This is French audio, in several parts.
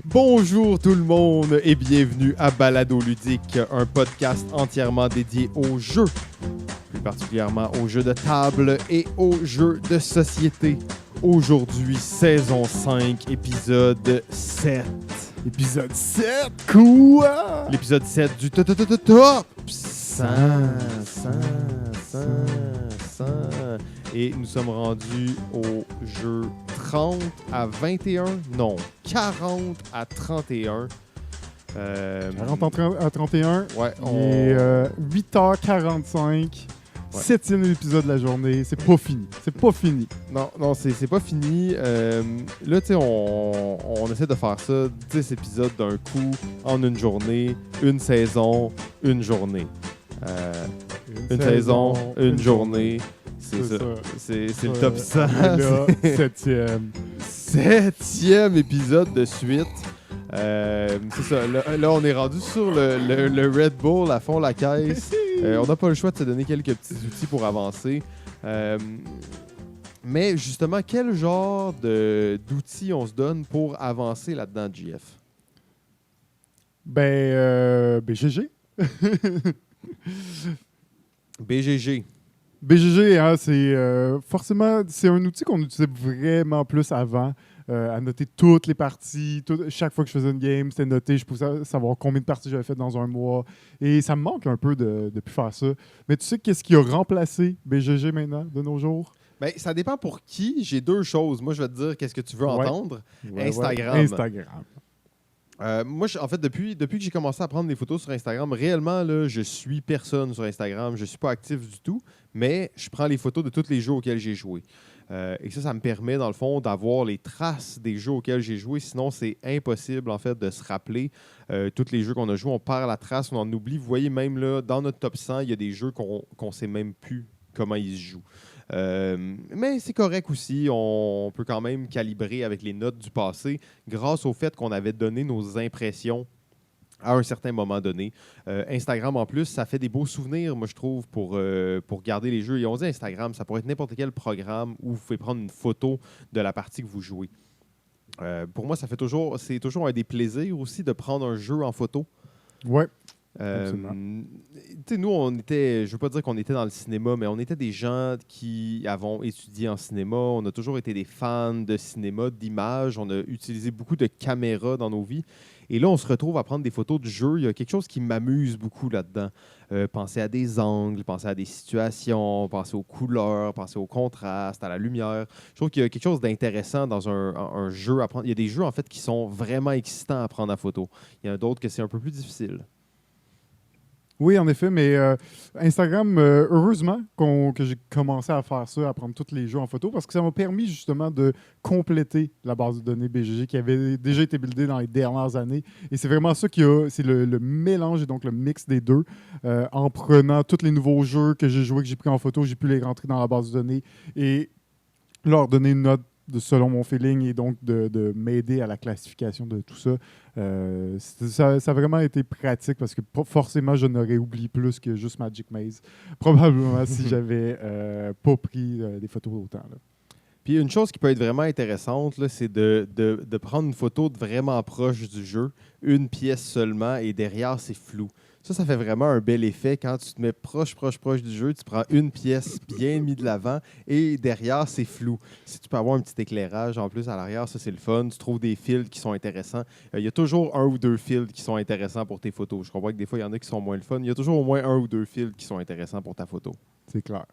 Bonjour tout le monde et bienvenue à Balado Ludique, un podcast entièrement dédié aux jeux, plus particulièrement aux jeux de table et aux jeux de société. Aujourd'hui, saison 5, épisode 7. Épisode 7, quoi? L'épisode 7 du top 100. Et nous sommes rendus au jeu 30 à 21. Non, 40 à 31. 40 à 31. Ouais, Et 8h45. Ouais. 7e épisode de la journée. C'est pas fini. C'est pas fini. Non, c'est pas fini. Là, tu sais, on essaie de faire ça, 10 épisodes d'un coup, en une journée, une saison, une journée. Une saison, une journée. C'est ça. C'est le top 100. Là, 7e. 7e épisode de suite. C'est ça. Là, on est rendu sur le Red Bull à fond la caisse. On n'a pas le choix de se donner quelques petits outils pour avancer. Mais justement, quel genre d'outils on se donne pour avancer là-dedans, JF? BGG. BGG. BGG, hein, forcément, c'est un outil qu'on utilisait vraiment plus avant. À noter toutes les parties. Chaque fois que je faisais une game, c'était noté. Je pouvais savoir combien de parties j'avais faites dans un mois. Et ça me manque un peu de plus faire ça. Mais tu sais qu'est-ce qui a remplacé BGG maintenant, de nos jours? Ben, ça dépend pour qui. J'ai deux choses. Moi, je vais te dire qu'est-ce que tu veux entendre. Ouais, Instagram. Instagram. Moi, en fait, depuis que j'ai commencé à prendre des photos sur Instagram, réellement, là, je suis personne sur Instagram. Je ne suis pas actif du tout, mais je prends les photos de tous les jeux auxquels j'ai joué. Et ça me permet, dans le fond, d'avoir les traces des jeux auxquels j'ai joué. Sinon, c'est impossible, en fait, de se rappeler tous les jeux qu'on a joués. On perd la trace, on en oublie. Vous voyez, même là, dans notre top 100, il y a des jeux qu'on ne sait même plus comment ils se jouent. Mais c'est correct aussi, on peut quand même calibrer avec les notes du passé grâce au fait qu'on avait donné nos impressions à un certain moment donné. Instagram, en plus, ça fait des beaux souvenirs, moi, je trouve, pour garder les jeux. Et on dit Instagram, ça pourrait être n'importe quel programme où vous pouvez prendre une photo de la partie que vous jouez. Pour moi, c'est toujours un des plaisirs aussi de prendre un jeu en photo. Ouais. Nous, on était, je veux pas dire qu'on était dans le cinéma, mais on était des gens qui avons étudié en cinéma. On a toujours été des fans de cinéma, d'images. On a utilisé beaucoup de caméras dans nos vies. Et là, on se retrouve à prendre des photos de jeux. Il y a quelque chose qui m'amuse beaucoup là-dedans. Penser à des angles, penser à des situations, penser aux couleurs, penser au contraste, à la lumière. Je trouve qu'il y a quelque chose d'intéressant dans un jeu à prendre. Il y a des jeux, en fait, qui sont vraiment excitants à prendre en photo. Il y en a d'autres que c'est un peu plus difficile. Oui, en effet, mais Instagram, heureusement que j'ai commencé à faire ça, à prendre tous les jeux en photo, parce que ça m'a permis justement de compléter la base de données BGG qui avait déjà été buildée dans les dernières années. Et c'est vraiment ça c'est le mélange et donc le mix des deux. En prenant tous les nouveaux jeux que j'ai joués, que j'ai pris en photo, j'ai pu les rentrer dans la base de données et leur donner une note selon mon feeling et donc de m'aider à la classification de tout ça. Ça a vraiment été pratique parce que forcément, je n'aurais oublié plus que juste Magic Maze. Probablement si j'avais pas pris des photos autant. Là. Puis une chose qui peut être vraiment intéressante, là, c'est de prendre une photo de vraiment proche du jeu, une pièce seulement, et derrière, c'est flou. Ça fait vraiment un bel effet. Quand tu te mets proche du jeu, tu prends une pièce bien mise de l'avant et derrière, c'est flou. Si tu peux avoir un petit éclairage en plus à l'arrière, ça, c'est le fun. Tu trouves des fils qui sont intéressants. Il y a toujours un ou deux fils qui sont intéressants pour tes photos. Je comprends que des fois, il y en a qui sont moins le fun. Il y a toujours au moins un ou deux fils qui sont intéressants pour ta photo. C'est clair.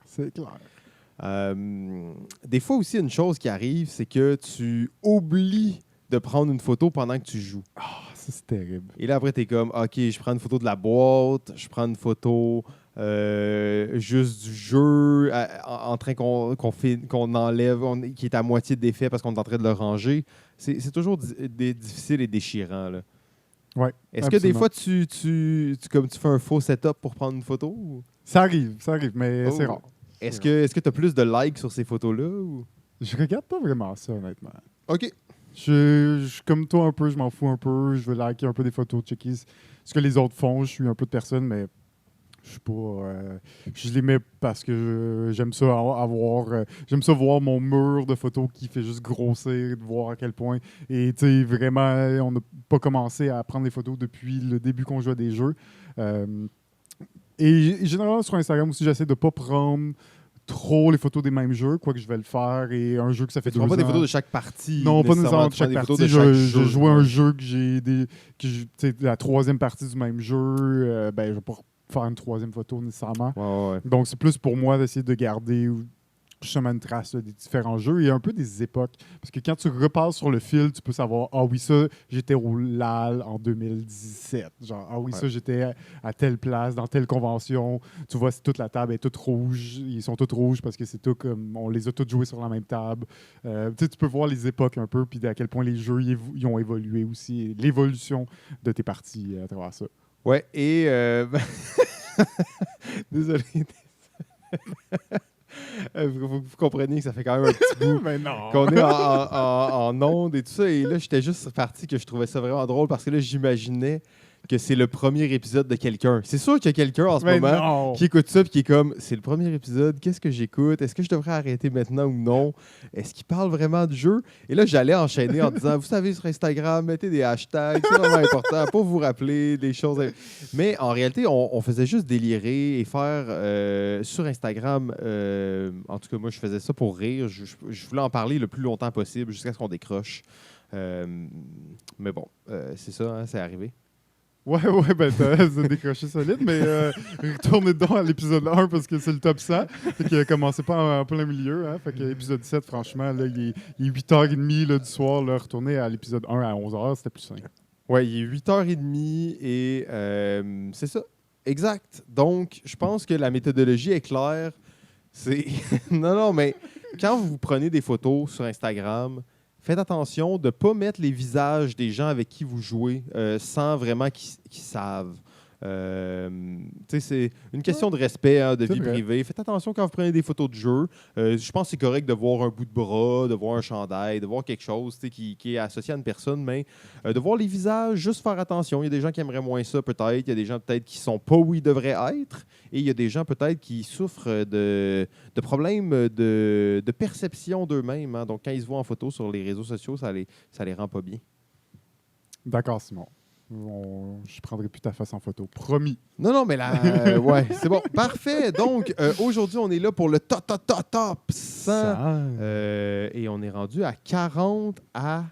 Des fois aussi, une chose qui arrive, c'est que tu oublies de prendre une photo pendant que tu joues. Ça, c'est terrible. Et là, après, t'es comme, OK, je prends une photo de la boîte, je prends une photo juste du jeu, en train qu'on enlève, qui est à moitié défait parce qu'on est en train de le ranger. C'est toujours difficile et déchirant, là. Ouais, Est-ce que des fois, tu fais un faux setup pour prendre une photo? Ou? Ça arrive, mais c'est rare. Est-ce que tu as plus de likes sur ces photos-là? Ou? Je regarde pas vraiment ça, honnêtement. OK. Je suis comme toi un peu, je m'en fous un peu. Je veux liker un peu des photos, checker ce que les autres font. Je suis un peu de personne, mais Je sais pas. Je les mets parce que j'aime ça j'aime ça voir mon mur de photos qui fait juste grossir, de voir à quel point. Et tu sais, vraiment, on n'a pas commencé à prendre des photos depuis le début qu'on joue à des jeux. Euh, et généralement, sur Instagram aussi, j'essaie de pas prendre trop les photos des mêmes jeux, quoique je vais le faire. Et un jeu que ça fait Tu 2 prends pas des ans. photos de chaque partie. Non, pas nécessairement de tu prends chaque des photos partie. de chaque Je jeu. jouais un jeu tu sais, la troisième partie du même jeu. Ben, je vais pas faire une troisième photo nécessairement. Ouais. Donc, c'est plus pour moi d'essayer de garder justement une trace là, des différents jeux et un peu des époques. Parce que quand tu repasses sur le fil, tu peux savoir, ah oui, ça, j'étais au LAL en 2017. Genre, ah oui, Ouais. ça, j'étais à telle place, dans telle convention. Tu vois, c'est toute la table est toute rouge. Ils sont tous rouges parce que c'est tout comme, on les a tous joués sur la même table. Tu sais, tu peux voir les époques un peu, puis à quel point les jeux ils ont évolué aussi, et l'évolution de tes parties à travers ça. Ouais, et... Désolé. Vous comprenez que ça fait quand même un petit bout Mais non! qu'on est en onde et tout ça. Et là, j'étais juste parti que je trouvais ça vraiment drôle parce que là, j'imaginais que c'est le premier épisode de quelqu'un. C'est sûr qu'il y a quelqu'un en ce Mais moment non! qui écoute ça et qui est comme, c'est le premier épisode, qu'est-ce que j'écoute? Est-ce que je devrais arrêter maintenant ou non? Est-ce qu'il parle vraiment du jeu? Et là, j'allais enchaîner en disant, vous savez, sur Instagram, mettez des hashtags, c'est vraiment important pour vous rappeler des choses. Mais en réalité, on faisait juste délirer et faire sur Instagram, en tout cas, moi, je faisais ça pour rire. Je voulais en parler le plus longtemps possible jusqu'à ce qu'on décroche. Mais bon, c'est ça, hein, c'est arrivé. Ouais, ben t'as décroché solide, mais retournez donc à l'épisode 1 parce que c'est le top 100. Fait que commencez pas en plein milieu. Hein, fait que l'épisode 7, franchement, là, il est 8h30 là, du soir. Là, retournez à l'épisode 1 à 11h, c'était plus simple. Ouais, il est 8h30 et c'est ça. Exact. Donc, je pense que la méthodologie est claire. C'est non, mais quand vous prenez des photos sur Instagram, faites attention de ne pas mettre les visages des gens avec qui vous jouez sans vraiment qu'ils savent. C'est une question de respect, hein, de C'est vie vrai. privée. Faites attention quand vous prenez des photos de jeu. Je pense que c'est correct de voir un bout de bras, de voir un chandail, de voir quelque chose qui est associé à une personne, mais de voir les visages, juste faire attention. Il y a des gens qui aimeraient moins ça, peut-être. Il y a des gens peut-être qui sont pas où ils devraient être. Et il y a des gens peut-être qui souffrent de problèmes de perception d'eux-mêmes. Hein. Donc, quand ils se voient en photo sur les réseaux sociaux, ça les rend pas bien. D'accord, Simon. Je prendrai plus ta face en photo. Promis. Non, mais là, ouais, c'est bon. Parfait. Donc, aujourd'hui, on est là pour le top 100. Et on est rendu à 40 à...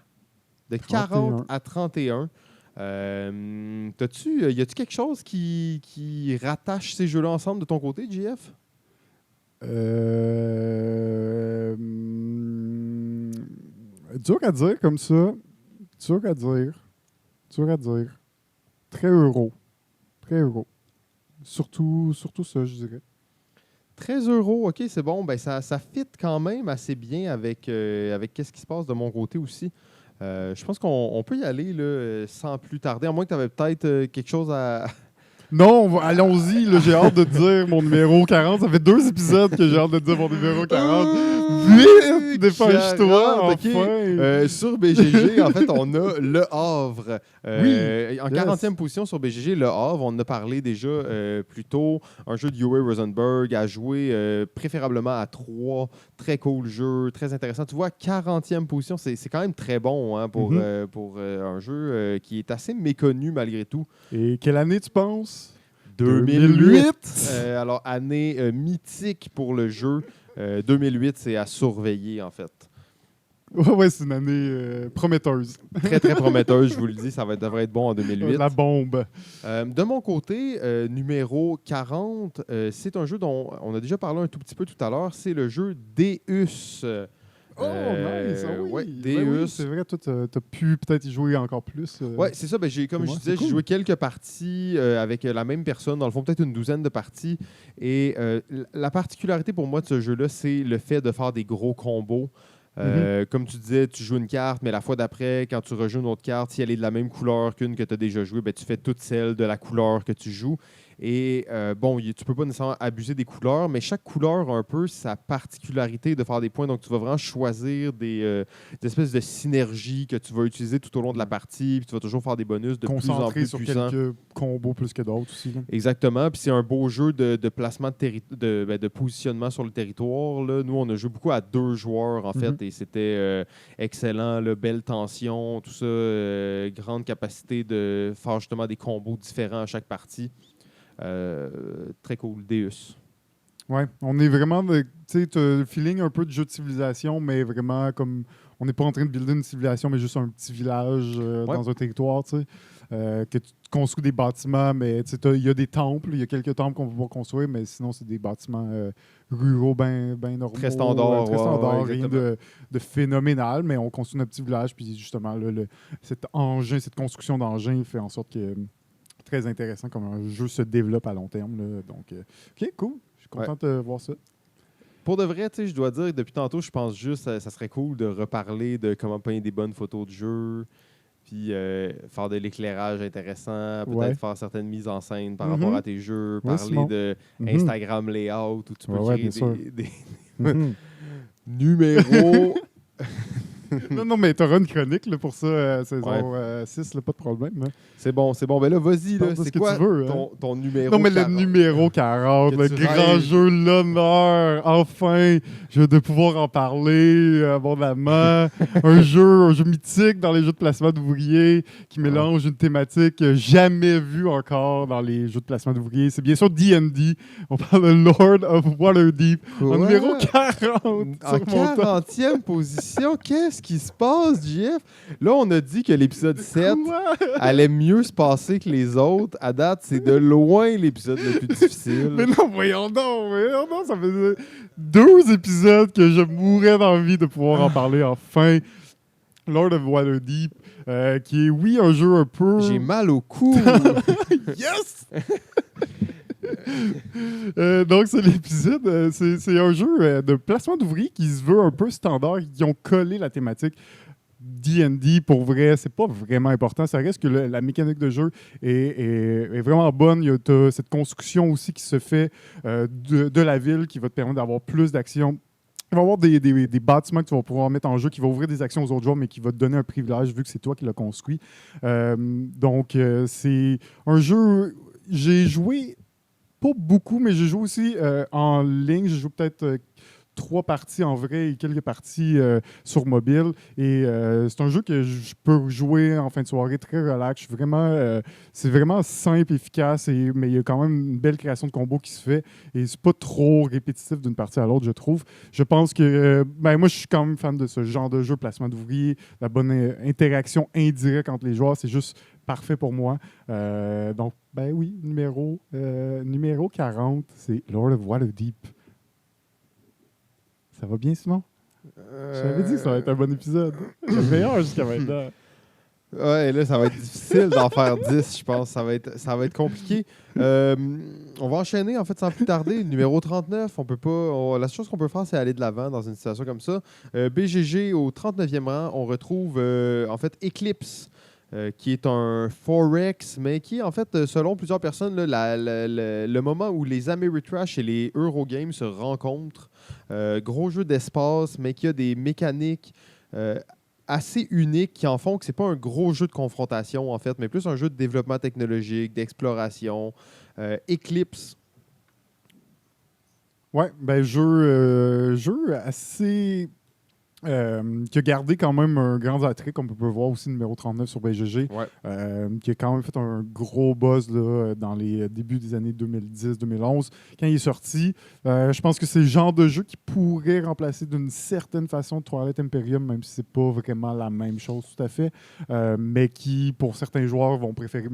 De 40 à 31. Y a-tu quelque chose qui rattache ces jeux-là ensemble de ton côté, JF? Dur à dire comme ça. Dur à dire. Très euro. Surtout ça, je dirais. 13 €, OK, c'est bon. Ben, ça fit quand même assez bien avec qu'est-ce qui se passe de mon côté aussi. Je pense qu'on peut y aller là, sans plus tarder, à moins que tu avais peut-être quelque chose à... Non, allons-y. Là, j'ai hâte de dire mon numéro 40. Ça fait 2 épisodes que j'ai hâte de dire mon numéro 40. Vite! Dépêche-toi, OK. enfin! Sur BGG, en fait, on a Le Havre. En yes. 40e position sur BGG, Le Havre, on en a parlé déjà plus tôt. Un jeu de Uwe Rosenberg à jouer préférablement à 3. Très cool jeu, très intéressant. Tu vois, 40e position, c'est quand même très bon hein, pour un jeu qui est assez méconnu malgré tout. Et quelle année tu penses? 2008. Alors, année mythique pour le jeu. 2008, c'est à surveiller, en fait. Ouais, c'est une année prometteuse. Très, très prometteuse, je vous le dis. Ça devrait être bon en 2008. La bombe. De mon côté, numéro 40, c'est un jeu dont on a déjà parlé un tout petit peu tout à l'heure. C'est le jeu Deus. Nice. Ah oui. Ouais, Ben oui, Deus. c'est vrai, toi, t'as pu peut-être y jouer encore plus. Ouais, c'est ça. Ben, comme je disais, j'ai joué quelques parties avec la même personne. Dans le fond, peut-être une douzaine de parties. Et la particularité pour moi de ce jeu-là, c'est le fait de faire des gros combos. Comme tu disais, tu joues une carte, mais la fois d'après, quand tu rejoues une autre carte, si elle est de la même couleur qu'une que tu as déjà jouée, ben, tu fais toute celle de la couleur que tu joues. Et bon, tu peux pas nécessairement abuser des couleurs, mais chaque couleur a un peu sa particularité de faire des points. Donc, tu vas vraiment choisir des espèces de synergies que tu vas utiliser tout au long de la partie. Puis tu vas toujours faire des bonus de plus en Concentré plus sur puissants. quelques combos plus que d'autres aussi. Là. Exactement. Puis c'est un beau jeu de placement de positionnement sur le territoire. Là. Nous, on a joué beaucoup à 2 joueurs, en fait, et c'était excellent. Là, belle tension, tout ça. Grande capacité de faire justement des combos différents à chaque partie. Très cool. Deus. Ouais, on est vraiment, tu sais, tu as le feeling un peu de jeu de civilisation, mais vraiment comme, on n'est pas en train de builder une civilisation, mais juste un petit village dans un territoire, tu sais, que tu construis des bâtiments, mais tu sais, il y a des temples, il y a quelques temples qu'on va pas construire, mais sinon, c'est des bâtiments ruraux bien normaux. Très standard. Très standard, Ouais, rien de phénoménal, mais on construit notre petit village, puis justement, là, cet engin, cette construction d'engin fait en sorte que très intéressant comme un jeu se développe à long terme. Là. Donc, OK, cool. Je suis content de voir ça. Pour de vrai, je dois dire, depuis tantôt, je pense juste que ça serait cool de reparler de comment peindre des bonnes photos de jeu, puis faire de l'éclairage intéressant, peut-être faire certaines mises en scène par rapport à tes jeux, parler de Instagram layout, où tu peux créer des numéros... non, mais tu auras une chronique là, pour ça, saison 6, là, pas de problème. Hein. C'est bon. Ben là, vas-y, là, c'est quoi ton numéro 40? Non, mais le numéro 40, le grand jeu, l'honneur, enfin, je vais pouvoir en parler abondamment. un jeu mythique dans les jeux de placement d'ouvriers qui mélange une thématique jamais vue encore dans les jeux de placement d'ouvriers. C'est bien sûr D&D. On parle de Lord of Waterdeep. En numéro 40. En 40e position, qu'est-ce qui se passe, JF? Là, on a dit que l'épisode 7 allait mieux se passer que les autres. À date, c'est de loin l'épisode le plus difficile. Mais non, voyons donc, ça fait 2 épisodes que je mourrais d'envie de pouvoir en parler enfin. Lord of Waterdeep, qui est, oui, un jeu un peu... J'ai mal au cou! Yes! Donc, c'est l'épisode. C'est un jeu de placement d'ouvriers qui se veut un peu standard, qui ont collé la thématique D&D. Pour vrai, c'est pas vraiment important. Ça reste que la mécanique de jeu est vraiment bonne. Il y a cette construction aussi qui se fait de la ville qui va te permettre d'avoir plus d'actions. Il va y avoir des bâtiments que tu vas pouvoir mettre en jeu qui vont ouvrir des actions aux autres joueurs, mais qui va te donner un privilège vu que c'est toi qui l'as construit. Donc, c'est un jeu... J'ai joué... Pas beaucoup, mais j'ai joué aussi en ligne. J'ai joué peut-être 3 parties en vrai et quelques parties sur mobile. Et c'est un jeu que je peux jouer en fin de soirée très relax. C'est vraiment simple, efficace, mais il y a quand même une belle création de combos qui se fait. Et c'est pas trop répétitif d'une partie à l'autre, je trouve. Je pense que moi, je suis quand même fan de ce genre de jeu, placement d'ouvriers, la bonne interaction indirecte entre les joueurs. C'est juste parfait pour moi. Donc, ben oui, numéro 40, c'est Lord of Waterdeep. Ça va bien, Simon? Je t'avais dit que ça va être un bon épisode. C'est le meilleur jusqu'à maintenant. Ouais, là, ça va être difficile d'en faire 10, je pense. Ça va être compliqué. On va enchaîner, en fait, sans plus tarder. Numéro 39, on peut pas... la chose qu'on peut faire, c'est aller de l'avant dans une situation comme ça. BGG, au 39e rang, on retrouve, en fait, Eclipse. Qui est un Forex, mais qui est en fait, selon plusieurs personnes, là, le moment où les Ameritrash et les Eurogames se rencontrent. Gros jeu d'espace, mais qui a des mécaniques assez uniques qui en font que c'est pas un gros jeu de confrontation, en fait, mais plus un jeu de développement technologique, d'exploration. Eclipse. Ouais, ben jeu assez... qui a gardé quand même un grand attrait, comme on peut voir aussi numéro 39 sur BGG, qui a quand même fait un gros buzz là, dans les débuts des années 2010-2011. Quand il est sorti, je pense que c'est le genre de jeu qui pourrait remplacer d'une certaine façon Twilight Imperium, même si c'est pas vraiment la même chose tout à fait, mais qui, pour certains joueurs, vont préférer,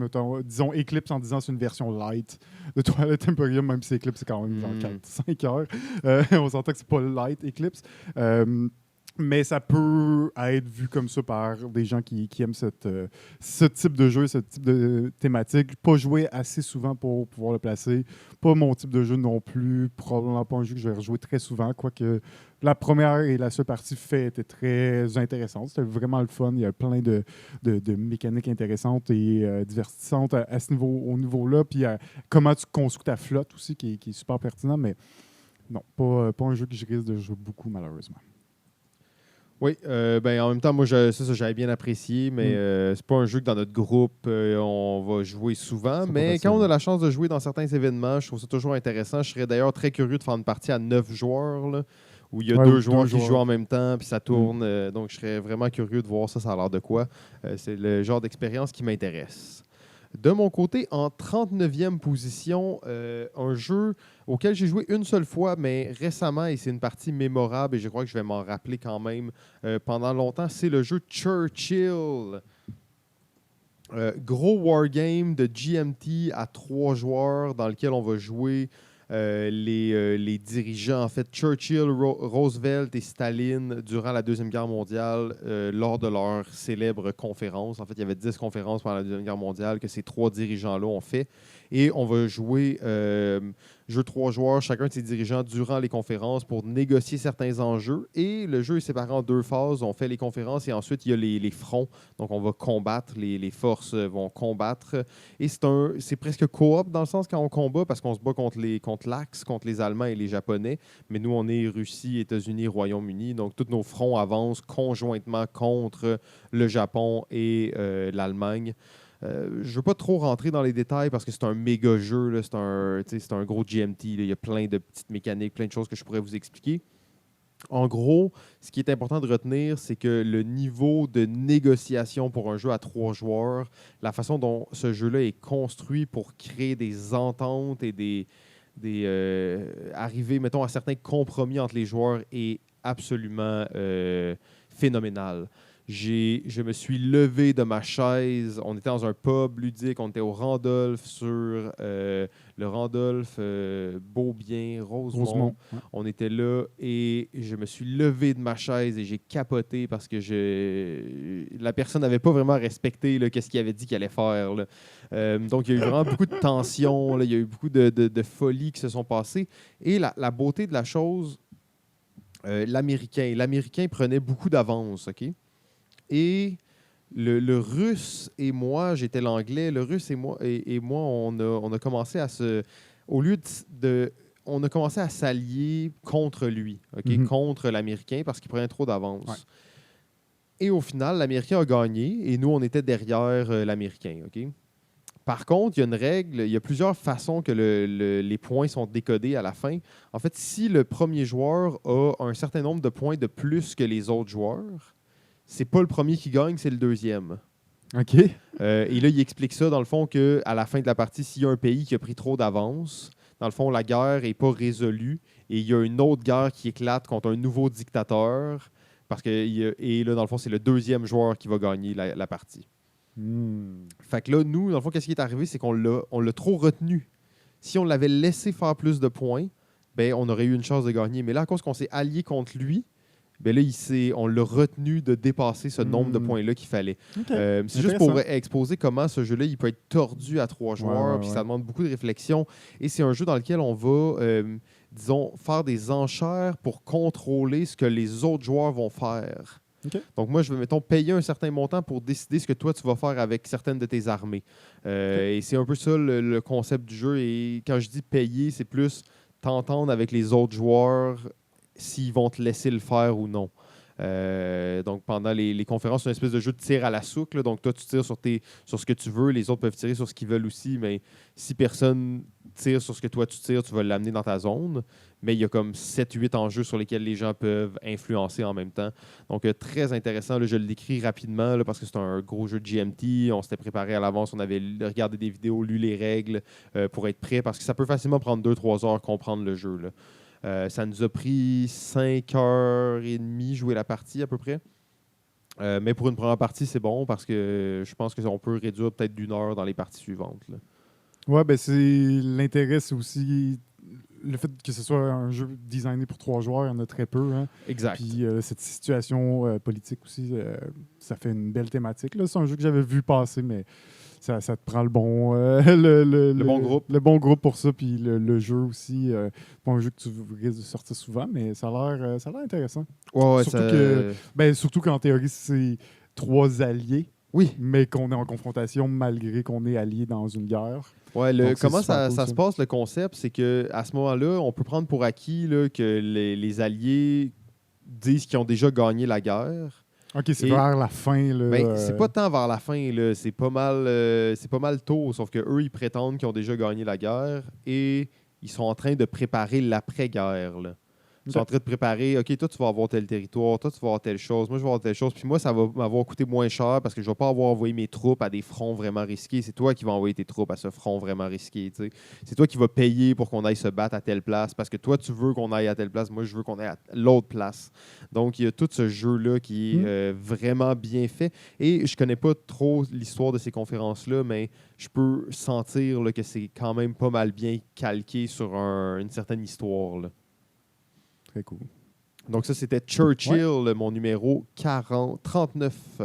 disons, Eclipse en disant que c'est une version light de Twilight Imperium, même si Eclipse c'est quand même genre 4-5 heures. On s'entend que c'est pas light Eclipse. Mais ça peut être vu comme ça par des gens qui aiment ce type de jeu, ce type de thématique. Pas jouer assez souvent pour pouvoir le placer. Pas mon type de jeu non plus. Probablement pas un jeu que je vais rejouer très souvent. Quoique la première et la seule partie fait était très intéressante. C'était vraiment le fun. Il y a plein de mécaniques intéressantes et divertissantes à ce au niveau-là. Puis comment tu construis ta flotte aussi, qui est super pertinent. Mais non, pas un jeu que je risque de jouer beaucoup, malheureusement. Oui, ben en même temps, moi, ça, j'avais bien apprécié, mais c'est pas un jeu que dans notre groupe, on va jouer souvent. C'est pas Mais facile, quand on a hein. la chance de jouer dans certains événements, je trouve ça toujours intéressant. Je serais d'ailleurs très curieux de faire une partie à 9 joueurs, là, où il y a Ouais, deux ou joueurs deux qui jouent joueurs. en même temps, puis ça tourne. Donc, je serais vraiment curieux de voir ça, ça a l'air de quoi. C'est le genre d'expérience qui m'intéresse. De mon côté, en 39e position, un jeu auquel j'ai joué une seule fois, mais récemment, et c'est une partie mémorable, et je crois que je vais m'en rappeler quand même pendant longtemps, c'est le jeu Churchill. Gros wargame de GMT à 3 joueurs dans lequel on va jouer les dirigeants, en fait, Churchill, Roosevelt et Staline durant la Deuxième Guerre mondiale lors de leur célèbre conférence. En fait, il y avait 10 conférences pendant la Deuxième Guerre mondiale que ces 3 dirigeants-là ont fait. Et on va jouer jeu 3 joueurs, chacun de ces dirigeants durant les conférences pour négocier certains enjeux. Et le jeu est séparé en 2 phases. On fait les conférences et ensuite il y a les fronts. Donc on va combattre, les forces vont combattre. Et c'est presque coop dans le sens quand on combat parce qu'on se bat contre l'Axe, contre les Allemands et les Japonais. Mais nous, on est Russie, États-Unis, Royaume-Uni. Donc tous nos fronts avancent conjointement contre le Japon et l'Allemagne. Je ne veux pas trop rentrer dans les détails parce que c'est un méga jeu. Là. C'est un gros GMT. Là. Il y a plein de petites mécaniques, plein de choses que je pourrais vous expliquer. En gros, ce qui est important de retenir, c'est que le niveau de négociation pour un jeu à 3 joueurs, la façon dont ce jeu-là est construit pour créer des ententes et arriver, mettons, à certains compromis entre les joueurs est absolument phénoménal. Je me suis levé de ma chaise. On était dans un pub ludique. On était au Randolph sur le Randolph Beaubien, Rosemont. Rosemont. Ouais. On était là et je me suis levé de ma chaise et j'ai capoté parce que la personne n'avait pas vraiment respecté qu'est-ce qu'il avait dit qu'il allait faire. Là. Donc, il y a eu vraiment beaucoup de tensions. Là. Il y a eu beaucoup de folies qui se sont passées. Et la beauté de la chose, l'Américain prenait beaucoup d'avance, OK? Et le Russe et moi, j'étais l'Anglais, le Russe et moi on a commencé à se... Au lieu de on a commencé à s'allier contre lui, OK? Contre l'Américain, parce qu'il prenait trop d'avance. Ouais. Et au final, l'Américain a gagné et nous, on était derrière l'Américain, OK? Par contre, il y a une règle, il y a plusieurs façons que les points sont décodés à la fin. En fait, si le premier joueur a un certain nombre de points de plus que les autres joueurs, c'est pas le premier qui gagne, c'est le deuxième. OK. Et là, il explique ça, dans le fond, qu'à la fin de la partie, s'il y a un pays qui a pris trop d'avance, dans le fond, la guerre n'est pas résolue et il y a une autre guerre qui éclate contre un nouveau dictateur. Et là, dans le fond, c'est le deuxième joueur qui va gagner la partie. Fait que là, nous, dans le fond, qu'est-ce qui est arrivé? C'est qu'on l'a trop retenu. Si on l'avait laissé faire plus de points, ben, on aurait eu une chance de gagner. Mais là, à cause qu'on s'est allié contre lui, ben là, on l'a retenu de dépasser ce nombre de points-là qu'il fallait. Okay. C'est juste pour exposer comment ce jeu-là, il peut être tordu à 3 joueurs, puis ça demande beaucoup de réflexion. Et c'est un jeu dans lequel on va, disons, faire des enchères pour contrôler ce que les autres joueurs vont faire. Okay. Donc moi, je vais, mettons, payer un certain montant pour décider ce que toi, tu vas faire avec certaines de tes armées. Okay. Et c'est un peu ça le concept du jeu. Et quand je dis payer, c'est plus t'entendre avec les autres joueurs s'ils vont te laisser le faire ou non. Donc, pendant les conférences, c'est une espèce de jeu de tir à la souque. Là. Donc, toi, tu tires sur ce que tu veux. Les autres peuvent tirer sur ce qu'ils veulent aussi. Mais si personne tire sur ce que toi, tu tires, tu vas l'amener dans ta zone. Mais il y a comme 7-8 enjeux sur lesquels les gens peuvent influencer en même temps. Donc, très intéressant. Là, je le décris rapidement là, parce que c'est un gros jeu de GMT. On s'était préparé à l'avance. On avait regardé des vidéos, lu les règles pour être prêt. Parce que ça peut facilement prendre 2-3 heures comprendre le jeu. Là. Ça nous a pris 5h30 jouer la partie à peu près. Mais pour une première partie, c'est bon parce que je pense qu'on peut réduire peut-être d'1 heure dans les parties suivantes. Oui, ben c'est l'intérêt, c'est aussi le fait que ce soit un jeu designé pour 3 joueurs, il y en a très peu. Hein. Exact. Puis cette situation politique aussi, ça fait une belle thématique. Là. C'est un jeu que j'avais vu passer, mais ça te prend le bon, bon groupe. Le bon groupe pour ça. Puis le jeu aussi, pas un jeu que tu risques de sortir souvent, mais ça a l'air intéressant. Ouais, Surtout qu'en théorie, c'est 3 alliés. Oui. Mais qu'on est en confrontation malgré qu'on est alliés dans une guerre. Ouais, Donc, comment super cool, ça se passe, le concept, c'est qu'à ce moment-là, on peut prendre pour acquis là, que les Alliés disent qu'ils ont déjà gagné la guerre. OK, c'est vers la fin. Là, ben, c'est pas tant vers la fin, là. C'est pas mal tôt, sauf qu'eux, ils prétendent qu'ils ont déjà gagné la guerre et ils sont en train de préparer l'après-guerre. Là. Ils sont en train de préparer, OK, toi, tu vas avoir tel territoire, toi, tu vas avoir telle chose, moi, je vais avoir telle chose. Puis moi, ça va m'avoir coûté moins cher parce que je ne vais pas avoir envoyé mes troupes à des fronts vraiment risqués. C'est toi qui vas envoyer tes troupes à ce front vraiment risqué. T'sais. C'est toi qui vas payer pour qu'on aille se battre à telle place parce que toi, tu veux qu'on aille à telle place, moi, je veux qu'on aille à l'autre place. Donc, il y a tout ce jeu-là qui est vraiment bien fait. Et je connais pas trop l'histoire de ces conférences-là, mais je peux sentir là, que c'est quand même pas mal bien calqué sur une certaine histoire. Là. Très cool. Donc ça, c'était Churchill, mon numéro 39.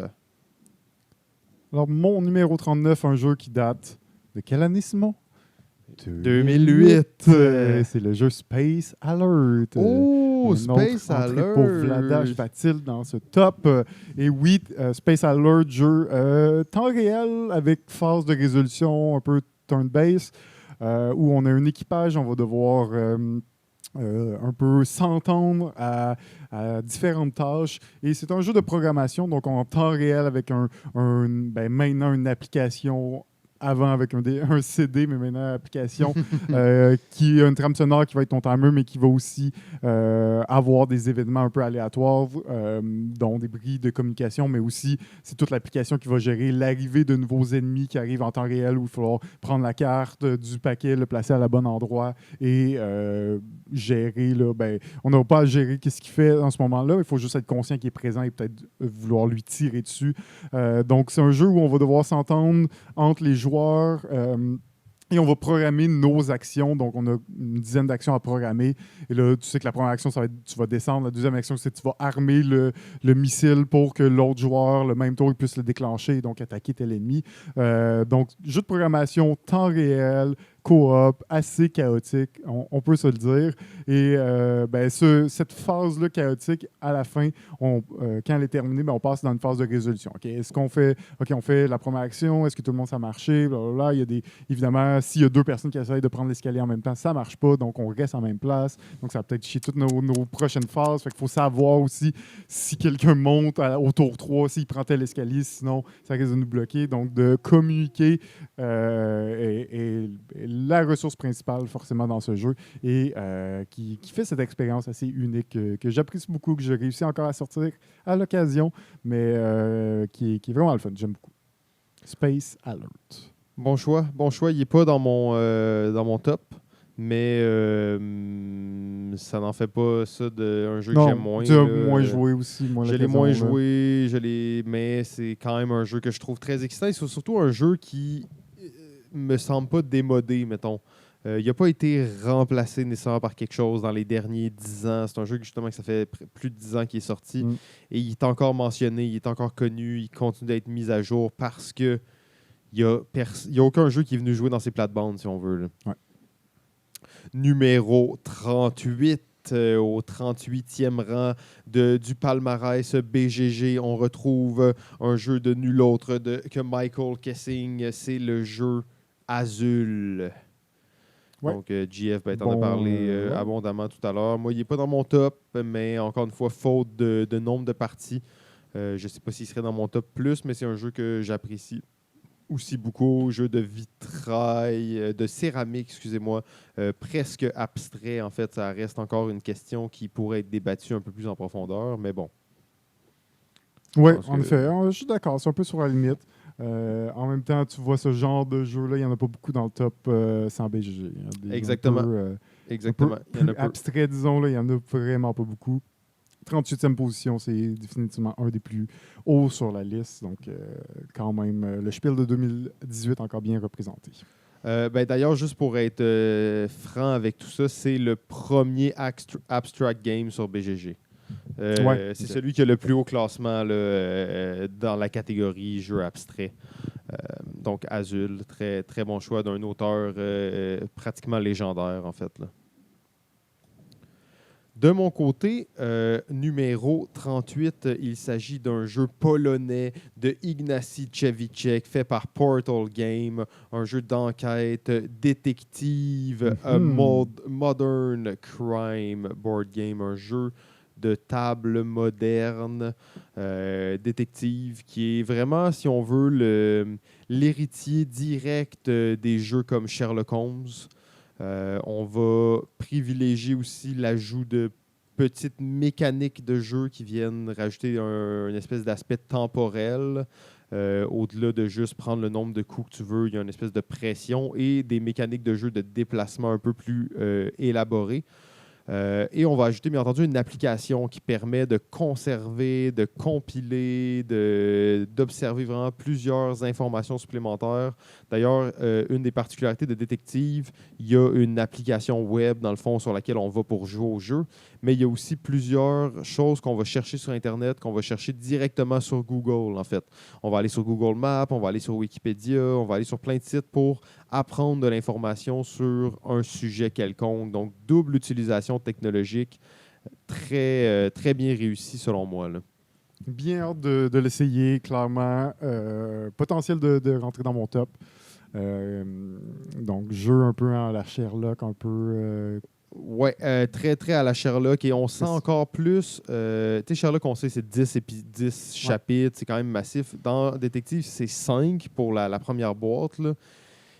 Alors, mon numéro 39, un jeu qui date de quelle année, Simon? 2008. C'est le jeu Space Alert. Oh, Space Alert. Pour Vladash va-t-il dans ce top. Et oui, Space Alert, jeu temps réel avec phase de résolution un peu turn-based, où on a un équipage, on va devoir... un peu s'entendre à différentes tâches. Et c'est un jeu de programmation, donc en temps réel avec maintenant une application avant avec un CD, mais maintenant une application qui a une trame sonore qui va être ton timer, mais qui va aussi avoir des événements un peu aléatoires, dont des bris de communication, mais aussi c'est toute l'application qui va gérer l'arrivée de nouveaux ennemis qui arrivent en temps réel où il va falloir prendre la carte du paquet, le placer à la bonne endroit et gérer. Là, on n'a pas à gérer ce qu'il fait en ce moment-là, il faut juste être conscient qu'il est présent et peut-être vouloir lui tirer dessus. Donc c'est un jeu où on va devoir s'entendre entre les joueurs et on va programmer nos actions. Donc, on a une dizaine d'actions à programmer. Et là, tu sais que la première action, ça va être tu vas descendre. La deuxième action, c'est que tu vas armer le missile pour que l'autre joueur, le même tour, il puisse le déclencher et donc attaquer tel ennemi. Donc, jeu de programmation, temps réel, coop, assez chaotique, on peut se le dire. Et cette phase-là chaotique, à la fin, quand elle est terminée, on passe dans une phase de résolution. Okay? Est-ce qu'on fait, on fait la première action, est-ce que tout le monde ça a marché? Blablabla. Il y a évidemment, s'il y a 2 personnes qui essayent de prendre l'escalier en même temps, ça ne marche pas, donc on reste en même place. Donc ça va peut-être chier toutes nos prochaines phases. Fait qu'il faut savoir aussi si quelqu'un monte au tour 3, s'il prend tel escalier, sinon ça risque de nous bloquer. Donc de communiquer et la ressource principale forcément dans ce jeu et qui fait cette expérience assez unique que j'apprécie beaucoup, que j'ai réussi encore à sortir à l'occasion, mais qui est vraiment le fun. J'aime beaucoup. Space Alert. Bon choix. Il n'est pas dans mon top, mais ça n'en fait pas ça d'un jeu que j'aime moins. Tu as moins joué aussi. Je l'ai moins joué, mais c'est quand même un jeu que je trouve très excitant. Et c'est surtout un jeu qui me semble pas démodé, mettons. Il n'a pas été remplacé nécessairement par quelque chose dans les derniers 10 ans. C'est un jeu justement que ça fait plus de 10 ans qu'il est sorti. Et il est encore mentionné, il est encore connu, il continue d'être mis à jour parce que il n'y a aucun jeu qui est venu jouer dans ces plates-bandes, si on veut. Là. Ouais. Numéro 38. Au 38e rang du palmarès BGG, on retrouve un jeu de nul autre que Michael Kessing. C'est le jeu Azul. Ouais. Donc, JF, t'en as parlé abondamment tout à l'heure. Moi, il n'est pas dans mon top, mais encore une fois, faute de nombre de parties. Je ne sais pas s'il serait dans mon top plus, mais c'est un jeu que j'apprécie aussi beaucoup. Jeu de vitrail, de céramique, excusez-moi, presque abstrait. En fait, ça reste encore une question qui pourrait être débattue un peu plus en profondeur, mais bon. Oui, en effet. Je suis d'accord, c'est un peu sur la limite. En même temps, tu vois ce genre de jeu-là, il n'y en a pas beaucoup dans le top sans BGG. Exactement. Exactement. Il y en a abstrait, disons, là, il n'y en a vraiment pas beaucoup. 38e position, c'est définitivement un des plus hauts sur la liste. Donc, quand même, le Spiel de 2018 encore bien représenté. D'ailleurs, juste pour être franc avec tout ça, c'est le premier abstract game sur BGG. C'est celui qui a le plus haut classement là, dans la catégorie jeu abstrait. Donc, Azul, très, très bon choix d'un auteur pratiquement légendaire, en fait. Là. De mon côté, numéro 38, il s'agit d'un jeu polonais de Ignacy Trzewiczek fait par Portal Game, un jeu d'enquête détective, modern crime board game, un jeu de table moderne détective qui est vraiment, si on veut, l'héritier direct des jeux comme Sherlock Holmes. On va privilégier aussi l'ajout de petites mécaniques de jeu qui viennent rajouter une espèce d'aspect temporel. Au-delà de juste prendre le nombre de coups que tu veux, il y a une espèce de pression et des mécaniques de jeu de déplacement un peu plus élaborées. Et on va ajouter, bien entendu, une application qui permet de conserver, de compiler, d'observer vraiment plusieurs informations supplémentaires. D'ailleurs, une des particularités de Détective, il y a une application web, dans le fond, sur laquelle on va pour jouer au jeu, mais il y a aussi plusieurs choses qu'on va chercher sur Internet, qu'on va chercher directement sur Google, en fait. On va aller sur Google Maps, on va aller sur Wikipédia, on va aller sur plein de sites pour apprendre de l'information sur un sujet quelconque. Donc, double utilisation technologique, très, très bien réussi selon moi. Là. Bien hâte de l'essayer, clairement. Potentiel de rentrer dans mon top. Donc, jeu un peu à la Sherlock, un peu... Ouais, très, très à la Sherlock. Et on sent encore plus... tu sais, Sherlock, on sait, c'est 10 chapitres, c'est quand même massif. Dans Détective, c'est 5 pour la première boîte, là.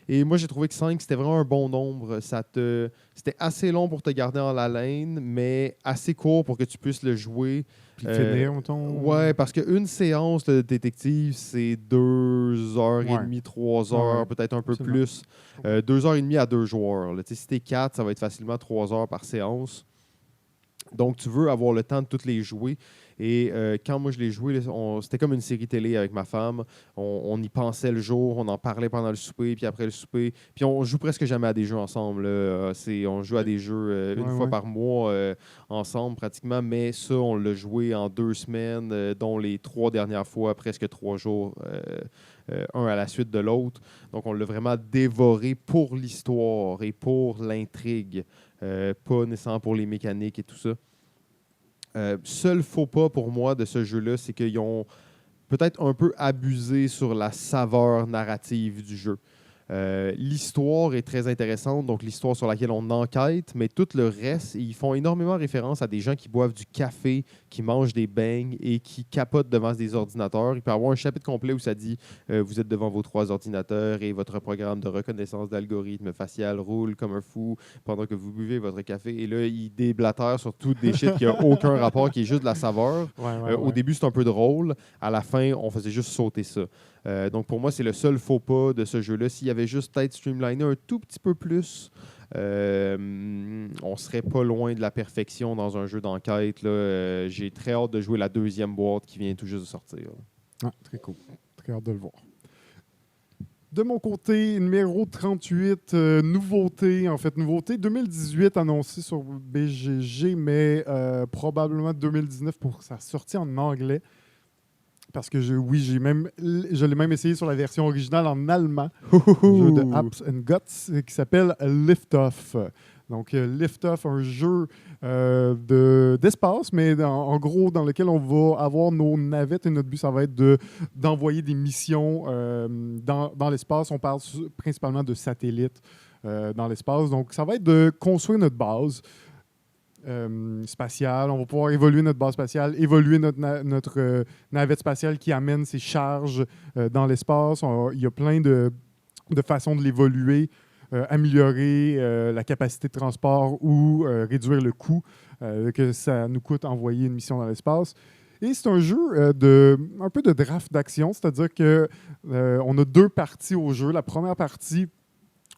Et moi, j'ai trouvé que 5, c'était vraiment un bon nombre. C'était assez long pour te garder en haleine, mais assez court pour que tu puisses le jouer. Puis finir, mettons. Ouais, parce qu'une séance de détective, c'est 2h30, 3h, peut-être un peu plus. 2h30 à 2 joueurs. Là. Si t'es 4, ça va être facilement 3 heures par séance. Donc, tu veux avoir le temps de toutes les jouer. Et quand moi je l'ai joué, c'était comme une série télé avec ma femme. On y pensait le jour, on en parlait pendant le souper, puis après le souper. Puis on joue presque jamais à des jeux ensemble. On joue à des jeux une fois par mois ensemble pratiquement. Mais ça, on l'a joué en 2 semaines, dont les 3 dernières fois, presque 3 jours, un à la suite de l'autre. Donc on l'a vraiment dévoré pour l'histoire et pour l'intrigue. Pas nécessairement pour les mécaniques et tout ça. Seul faux pas pour moi de ce jeu-là, c'est qu'ils ont peut-être un peu abusé sur la saveur narrative du jeu. L'histoire est très intéressante, donc l'histoire sur laquelle on enquête, mais tout le reste, ils font énormément référence à des gens qui boivent du café, qui mangent des beignes et qui capotent devant des ordinateurs. Il peut y avoir un chapitre complet où ça dit vous êtes devant vos 3 ordinateurs et votre programme de reconnaissance d'algorithme facial roule comme un fou pendant que vous buvez votre café. Et là, ils déblatèrent sur tout des shit qui n'a aucun rapport, qui est juste de la saveur. Au début, c'est un peu drôle. À la fin, on faisait juste sauter ça. Donc, pour moi, c'est le seul faux pas de ce jeu-là. S'il y avait juste peut-être streamliné un tout petit peu plus, on serait pas loin de la perfection dans un jeu d'enquête. J'ai très hâte de jouer la 2e boîte qui vient tout juste de sortir. Très cool. Très hâte de le voir. De mon côté, numéro 38, nouveauté 2018 annoncée sur BGG, mais probablement 2019 pour sa sortie en anglais. Parce que je l'ai même essayé sur la version originale en allemand, jeu de Apps and Guts qui s'appelle Lift Off. Donc, Lift Off, un jeu d'espace, mais en gros, dans lequel on va avoir nos navettes et notre but, ça va être d'envoyer des missions dans l'espace. On parle principalement de satellites dans l'espace. Donc, ça va être de construire notre base. Spatiale. On va pouvoir évoluer notre base spatiale, évoluer notre navette spatiale qui amène ses charges dans l'espace. Il y a plein de façons de l'évoluer, améliorer la capacité de transport ou réduire le coût que ça nous coûte envoyer une mission dans l'espace. Et c'est un jeu un peu de draft d'action, c'est-à-dire qu'on a 2 parties au jeu. La première partie,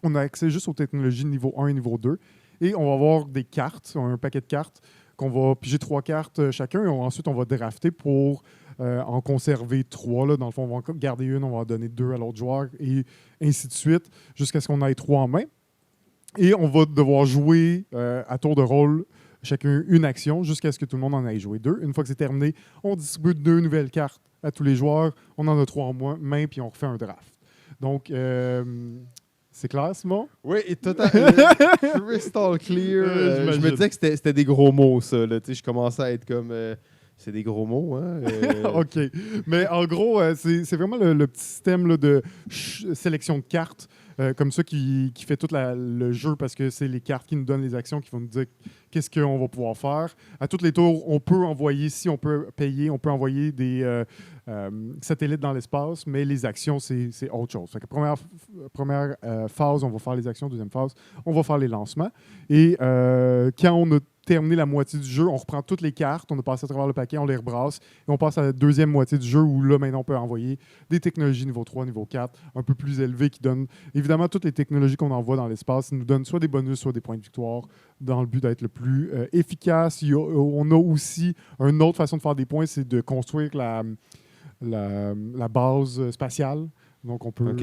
on a accès juste aux technologies niveau 1 et niveau 2. Et on va avoir des cartes, un paquet de cartes, qu'on va piger 3 cartes chacun. Et ensuite, on va drafter pour en conserver 3. Là. Dans le fond, on va en garder une, on va en donner 2 à l'autre joueur, et ainsi de suite, jusqu'à ce qu'on ait 3 en main. Et on va devoir jouer à tour de rôle chacun une action jusqu'à ce que tout le monde en ait joué 2. Une fois que c'est terminé, on distribue 2 nouvelles cartes à tous les joueurs. On en a 3 en main, puis on refait un draft. Donc, c'est clair, Simon? Oui, et total, crystal clear. Je me disais que c'était des gros mots, ça. Là. Je commençais à être comme... c'est des gros mots, hein? OK. Mais en gros, c'est vraiment le petit système là, de sélection de cartes, comme ça, qui fait tout le jeu, parce que c'est les cartes qui nous donnent les actions, qui vont nous dire qu'est-ce qu'on va pouvoir faire. À tous les tours, on peut envoyer, si on peut payer, on peut envoyer des satellites dans l'espace, mais les actions, c'est autre chose. Fait que première phase, on va faire les actions. Deuxième phase, on va faire les lancements. Et quand on a terminé la moitié du jeu, on reprend toutes les cartes, on a passé à travers le paquet, on les rebrasse, et on passe à la deuxième moitié du jeu où là, maintenant, on peut envoyer des technologies niveau 3, niveau 4, un peu plus élevées, qui donnent... Évidemment, toutes les technologies qu'on envoie dans l'espace nous donnent soit des bonus, soit des points de victoire, dans le but d'être le plus efficace. On a aussi une autre façon de faire des points, c'est de construire la base spatiale. Donc, on peut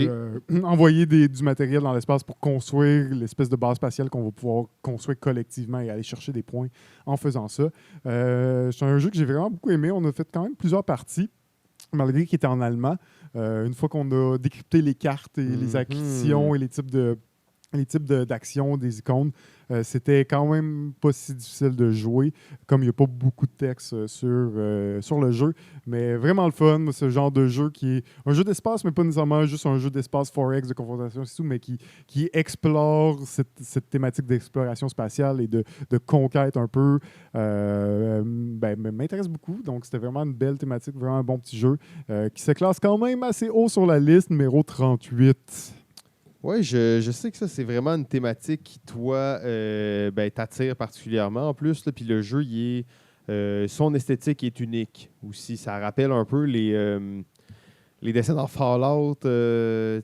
envoyer du matériel dans l'espace pour construire l'espèce de base spatiale qu'on va pouvoir construire collectivement et aller chercher des points en faisant ça. C'est un jeu que j'ai vraiment beaucoup aimé. On a fait quand même plusieurs parties, malgré qu'il était en allemand. Une fois qu'on a décrypté les cartes et les acquisitions et les types d'actions, des icônes, c'était quand même pas si difficile de jouer, comme il n'y a pas beaucoup de texte sur le jeu. Mais vraiment le fun, ce genre de jeu qui est un jeu d'espace, mais pas nécessairement juste un jeu d'espace 4X de confrontation, c'est tout, mais qui explore cette thématique d'exploration spatiale et de conquête un peu, m'intéresse beaucoup. Donc c'était vraiment une belle thématique, vraiment un bon petit jeu qui se classe quand même assez haut sur la liste, numéro 38. Oui, je sais que ça, c'est vraiment une thématique qui, toi, t'attire particulièrement en plus. Puis le jeu, son esthétique est unique aussi. Ça rappelle un peu les dessins dans Fallout, un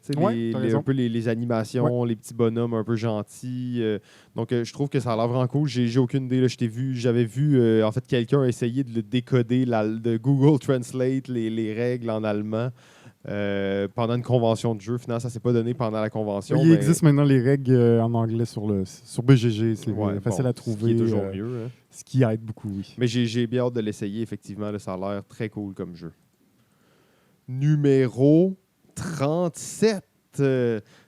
peu les animations, les petits bonhommes un peu gentils. Donc, je trouve que ça a l'air vraiment cool. J'ai aucune idée. Là, j'avais vu en fait quelqu'un essayer de le décoder, de Google Translate les règles en allemand. Pendant une convention de jeu. Finalement, ça ne s'est pas donné pendant la convention. Il existe maintenant les règles en anglais sur BGG. C'est facile à trouver. Ce qui est toujours mieux. Hein. Ce qui aide beaucoup, oui. Mais j'ai bien hâte de l'essayer, effectivement. Là, ça a l'air très cool comme jeu. Numéro 37.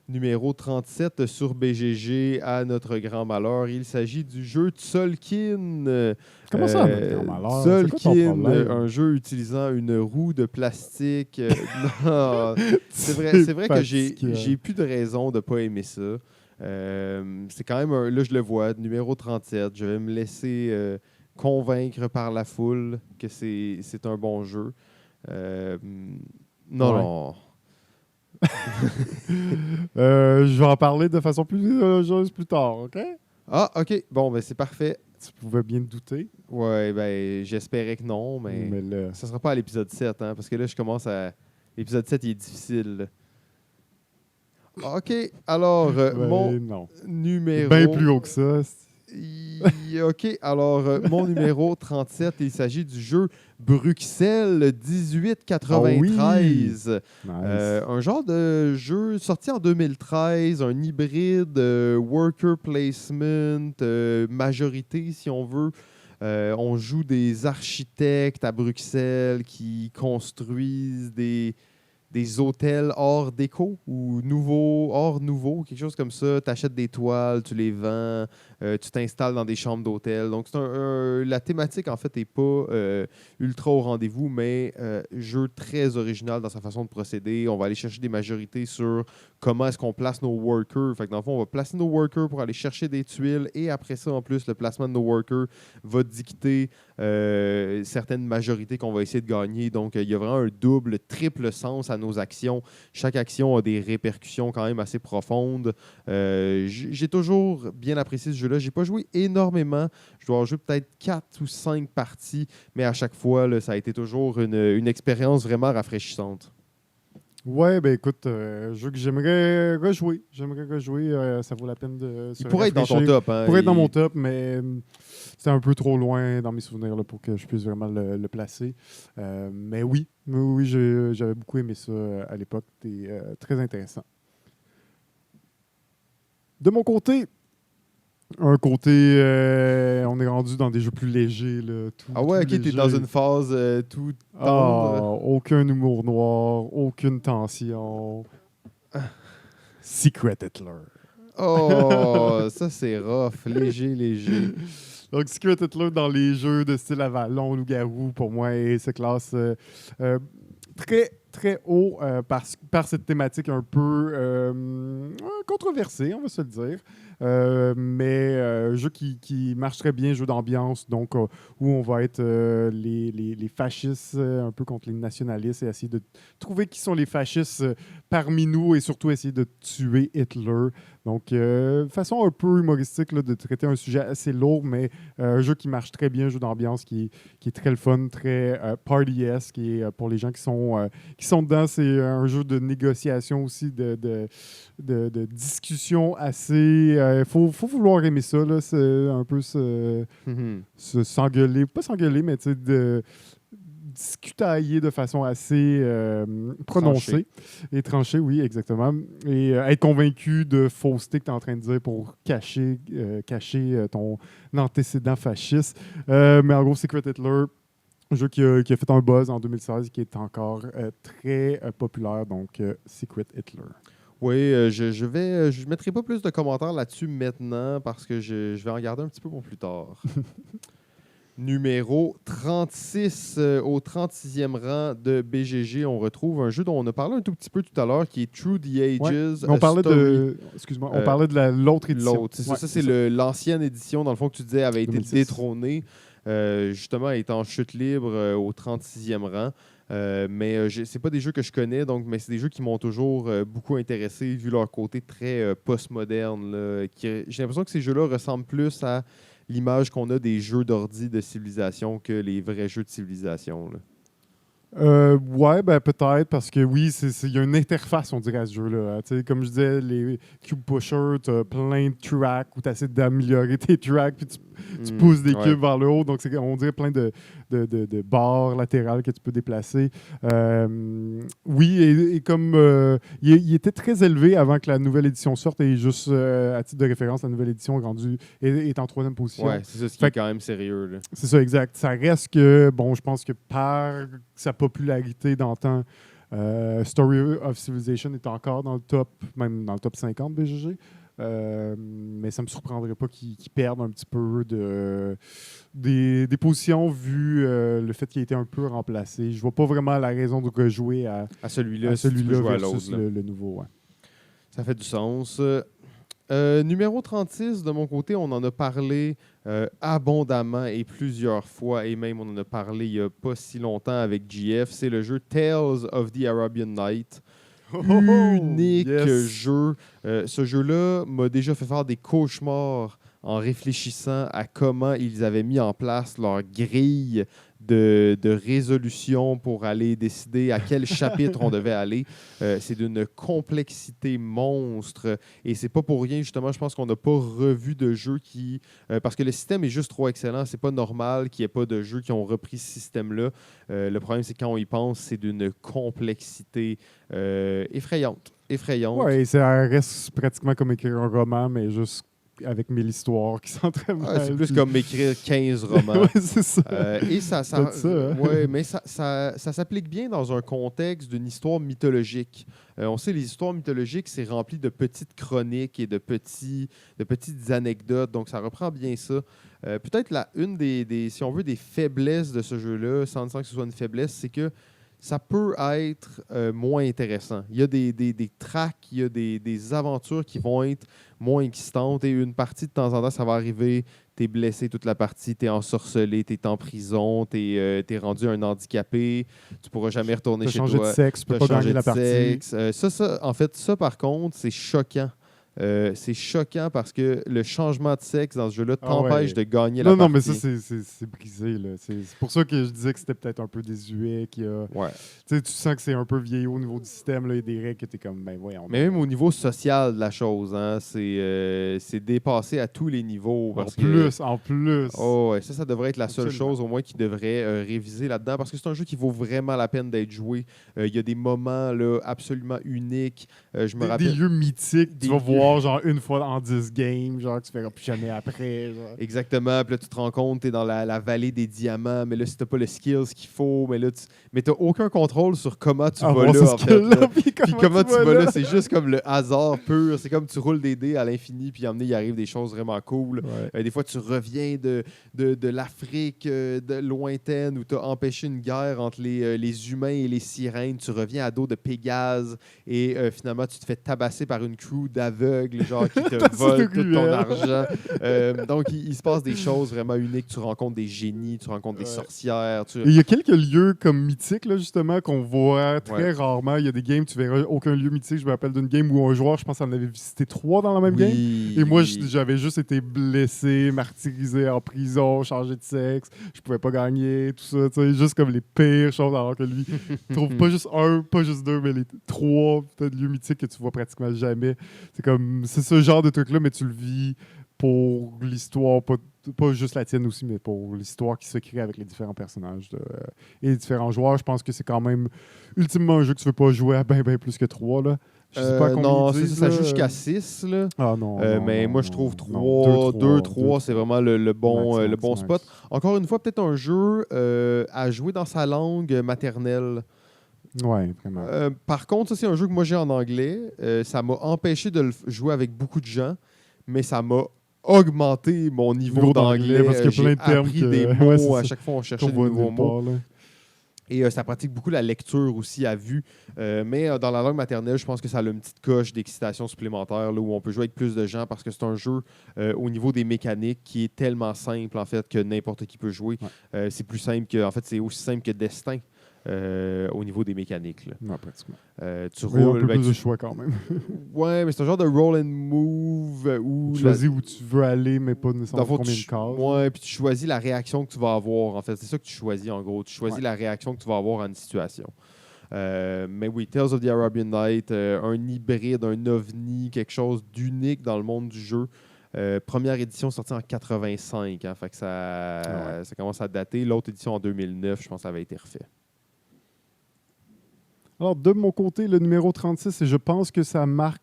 Numéro 37 sur BGG, à notre grand malheur. Il s'agit du jeu Tzolk'in. Comment ça, notre grand malheur? Tzolk'in, un jeu utilisant une roue de plastique. Non, c'est vrai que j'ai plus de raison de ne pas aimer ça. C'est quand même, là je le vois, numéro 37. Je vais me laisser convaincre par la foule que c'est un bon jeu. Non. Je vais en parler de façon plus joyeuse plus tard, OK? Ah, OK. Bon, ben c'est parfait. Tu pouvais bien te douter. Ouais, ben j'espérais que non, mais ça sera pas à l'épisode 7, hein, parce que là, je commence à... L'épisode 7, il est difficile. OK, alors, mon numéro... Bien plus haut que ça. OK, alors, mon numéro 37, il s'agit du jeu Bruxelles 1893. Nice. Un genre de jeu sorti en 2013, un hybride worker placement, majorité, si on veut. On joue des architectes à Bruxelles qui construisent des hôtels hors déco ou hors nouveau, quelque chose comme ça. Tu achètes des toiles, tu les vends, tu t'installes dans des chambres d'hôtel. Donc, la thématique, en fait, n'est pas ultra au rendez-vous, mais jeu très original dans sa façon de procéder. On va aller chercher des majorités sur comment est-ce qu'on place nos workers. Fait que dans le fond, on va placer nos workers pour aller chercher des tuiles et après ça, en plus, le placement de nos workers va dicter certaines majorités qu'on va essayer de gagner. Donc, il y a vraiment un double, triple sens à nos actions. Chaque action a des répercussions quand même assez profondes. J'ai toujours bien apprécié ce jeu-là. J'ai pas joué énormément. Je dois en jouer peut-être 4 ou 5 parties, mais à chaque fois, là, ça a été toujours une expérience vraiment rafraîchissante. Ouais, ben écoute, jeu que j'aimerais rejouer. Ça vaut la peine de se Il pourrait être dans ton rafraîchir. top. Hein, Il pourrait être dans mon top, mais c'est un peu trop loin dans mes souvenirs là, pour que je puisse vraiment le placer. Mais oui, j'avais beaucoup aimé ça à l'époque. C'était très intéressant. De mon côté, on est rendu dans des jeux plus légers, là, Ah ouais, tout ok, t'es dans léger. une phase tout Ah, tendre. aucun humour noir, aucune tension. Secret Hitler. Oh, ça c'est rough. Léger, léger. Donc, Secret Hitler dans les jeux de style Avalon, Loup-Garou, pour moi, se classe très, très haut par cette thématique un peu controversée, on va se le dire. Mais jeu qui marche très bien, jeu d'ambiance, donc où on va être les fascistes un peu contre les nationalistes et essayer de trouver qui sont les fascistes parmi nous et surtout essayer de tuer Hitler. Donc, façon un peu humoristique là, de traiter un sujet assez lourd, mais un jeu qui marche très bien, un jeu d'ambiance qui est très le fun, très party-esque. Et pour les gens qui sont dedans, c'est un jeu de négociation aussi, de discussion assez. Faut vouloir aimer ça, là. C'est un peu s'engueuler, pas s'engueuler, mais tu sais, de discutailler de façon assez prononcée et tranchée, oui, exactement. Et être convaincu de fausseté que tu es en train de dire pour cacher ton antécédent fasciste. Mais en gros, Secret Hitler, un jeu qui a fait un buzz en 2016 et qui est encore très populaire, donc Secret Hitler. Oui, je mettrai pas plus de commentaires là-dessus maintenant parce que je vais en garder un petit peu pour plus tard. Numéro 36, au 36e rang de BGG, on retrouve un jeu dont on a parlé un tout petit peu tout à l'heure qui est Through the Ouais. Ages. On parlait Story. excuse-moi, on parlait de l'autre édition. L'autre, c'est Ouais, ça. Ça, c'est l'ancienne édition, dans le fond, que tu disais avait été 2006. détrônée. Justement, elle est en chute libre au 36e rang. Mais c'est pas des jeux que je connais, mais c'est des jeux qui m'ont toujours beaucoup intéressé, vu leur côté très postmoderne. J'ai l'impression que ces jeux-là ressemblent plus à l'image qu'on a des jeux d'ordi de civilisation que les vrais jeux de civilisation. Là. Ouais, ben peut-être, parce que oui, il y a une interface, on dirait, à ce jeu-là. Hein. Tu sais, comme je disais, les Cube Pushers, tu as plein de tracks où tu essaies d'améliorer tes tracks, puis tu pousses des cubes vers le haut. Donc, on dirait plein de barres latérales que tu peux déplacer. Oui, et comme il était très élevé avant que la nouvelle édition sorte, et juste à titre de référence, la nouvelle édition est en troisième position. Ouais, c'est ça, ce qui est quand même sérieux. Là. C'est ça, exact. Ça reste que, bon, je pense que par sa popularité d'antan, Story of Civilization est encore dans le top, même dans le top 50 BGG. Mais ça ne me surprendrait pas qu'ils perdent un petit peu des positions vu le fait qu'il a été un peu remplacé. Je ne vois pas vraiment la raison de rejouer à celui-là si tu peux jouer à versus l'autre. le nouveau. Ouais. Ça fait du sens. Numéro 36, de mon côté, on en a parlé abondamment et plusieurs fois, et même on en a parlé il n'y a pas si longtemps avec GF. C'est le jeu Tales of the Arabian Night. Unique jeu. Ce jeu-là m'a déjà fait faire des cauchemars en réfléchissant à comment ils avaient mis en place leur grille de résolution pour aller décider à quel chapitre on devait aller. C'est d'une complexité monstre et c'est pas pour rien, justement, je pense qu'on n'a pas revu de jeu qui... parce que le système est juste trop excellent. C'est pas normal qu'il n'y ait pas de jeux qui ont repris ce système-là. Le problème, c'est que quand on y pense, c'est d'une complexité effrayante. Ouais, ça reste pratiquement comme écrire un roman, mais juste avec 1000 histoires qui sont très mal. C'est plus comme écrire 15 romans. Ouais, c'est ça. Et ça hein? ouais, mais ça s'applique bien dans un contexte d'une histoire mythologique. On sait les histoires mythologiques, c'est rempli de petites chroniques et de petites anecdotes, donc ça reprend bien ça. Peut-être une si on veut, des faiblesses de ce jeu-là, sans que ce soit une faiblesse, c'est que ça peut être moins intéressant. Il y a des tracks, il y a des aventures qui vont être moins excitantes. Et une partie, de temps en temps, ça va arriver, tu es blessé toute la partie, tu es ensorcelé, tu es en prison, tu es rendu un handicapé, tu pourras jamais retourner chez toi. Tu as changé de sexe, tu peux pas gagner la partie. En fait, ça, par contre, c'est choquant. c'est choquant parce que le changement de sexe dans ce jeu-là Ah t'empêche ouais. de gagner la Non, partie. mais ça, c'est brisé. Là. C'est pour ça que je disais que c'était peut-être un peu désuet. Ouais. Tu sens que c'est un peu vieillot au niveau du système. Là, il y a des règles que tu es comme, ben voyons. Mais même au niveau social de la chose, hein, c'est dépassé à tous les niveaux. Parce En plus. Oh, ouais, ça devrait être la seule Absolument. chose au moins qui devrait réviser là-dedans parce que c'est un jeu qui vaut vraiment la peine d'être joué. Il y a des moments là, absolument uniques. Je me Des rappelle. lieux mythiques, Des tu vas lieux- voir genre une fois en 10 games, genre que tu feras plus jamais après. Genre. Exactement. Puis là, tu te rends compte, tu es dans la vallée des diamants, mais là, si tu pas le skills qu'il faut, mais là, tu n'as aucun contrôle sur comment tu vas Avoir là. ce En fait, là. skill-là, puis Puis comment tu vas là, c'est juste comme le hasard pur. C'est comme tu roules des dés à l'infini, puis il arrive des choses vraiment cool. Ouais. Des fois, tu reviens de l'Afrique de lointaine où tu as empêché une guerre entre les humains et les sirènes. Tu reviens à dos de Pégase et finalement, tu te fais tabasser par une crew d'aveugles genre qui te volent tout ton ruelle. argent. Donc, il se passe des choses vraiment uniques. Tu rencontres des génies, tu rencontres des Ouais. sorcières. Et il y a quelques lieux comme mythiques, là, justement, qu'on voit très Ouais. rarement. Il y a des games, tu verras aucun lieu mythique. Je me rappelle d'une game où un joueur, je pense, en avait visité 3 dans la même game. Et moi, j'avais juste été blessé, martyrisé en prison, changé de sexe. Je pouvais pas gagner, tout ça. Tu sais, juste comme les pires choses, alors que lui, il trouve pas juste un, pas juste deux, mais les 3 peut-être lieux mythiques que tu vois pratiquement jamais. C'est ce genre de truc-là, mais tu le vis pour l'histoire, pas juste la tienne aussi, mais pour l'histoire qui se crée avec les différents personnages et les différents joueurs. Je pense que c'est quand même ultimement un jeu que tu veux pas jouer à bien plus que 3. Là. Je sais pas combien non, ils disent, ça là. joue jusqu'à 6. Là. Ah non, Mais non, moi, je non, trouve non. 2, 3, c'est vraiment le bon, Max, le max, bon max. spot. Encore une fois, peut-être un jeu à jouer dans sa langue maternelle. Ouais, vraiment. Par contre, ça, c'est un jeu que moi j'ai en anglais. Ça m'a empêché de le jouer avec beaucoup de gens, mais ça m'a augmenté mon niveau d'anglais. parce qu'il y a plein de termes appris que- des ouais, mots. c'est À ça. chaque fois, on cherchait Qu'on des voit nouveaux nulle mots. part, là. Et ça pratique beaucoup la lecture aussi à vue. Mais dans la langue maternelle, je pense que ça a une petite coche d'excitation supplémentaire là, où on peut jouer avec plus de gens parce que c'est un jeu au niveau des mécaniques qui est tellement simple en fait que n'importe qui peut jouer. Ouais. C'est plus simple que, en fait, c'est aussi simple que Destin au niveau des mécaniques. Là. Ouais, pratiquement. Tu Mais il y a un roules, peu ben, plus de choix quand même. ouais, mais c'est un genre de roll and move où Tu choisis où tu veux aller, mais pas dans le nécessairement fond, combien de cases. ouais, puis tu choisis la réaction que tu vas avoir. En fait, c'est ça que tu choisis en gros. Tu choisis Ouais. la réaction que tu vas avoir à une situation. Mais oui, Tales of the Arabian Night, un hybride, un ovni, quelque chose d'unique dans le monde du jeu. Première édition sortie en 85, hein, fait que ça commence à dater. L'autre édition en 2009, je pense que ça avait été refait. Alors, de mon côté, le numéro 36, et je pense que ça marque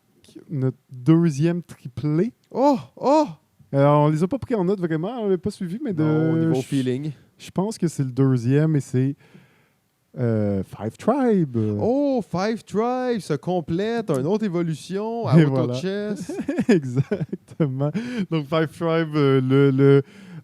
notre 2e triplé. Oh! Oh! Alors, on les a pas pris en note vraiment, on l'a pas suivi, mais Non, au niveau je feeling. je pense que c'est le 2e et c'est Five Tribe. Oh, Five Tribes se complète, une autre évolution à Et Auto voilà. Chess. Exactement. Donc, Five Tribe,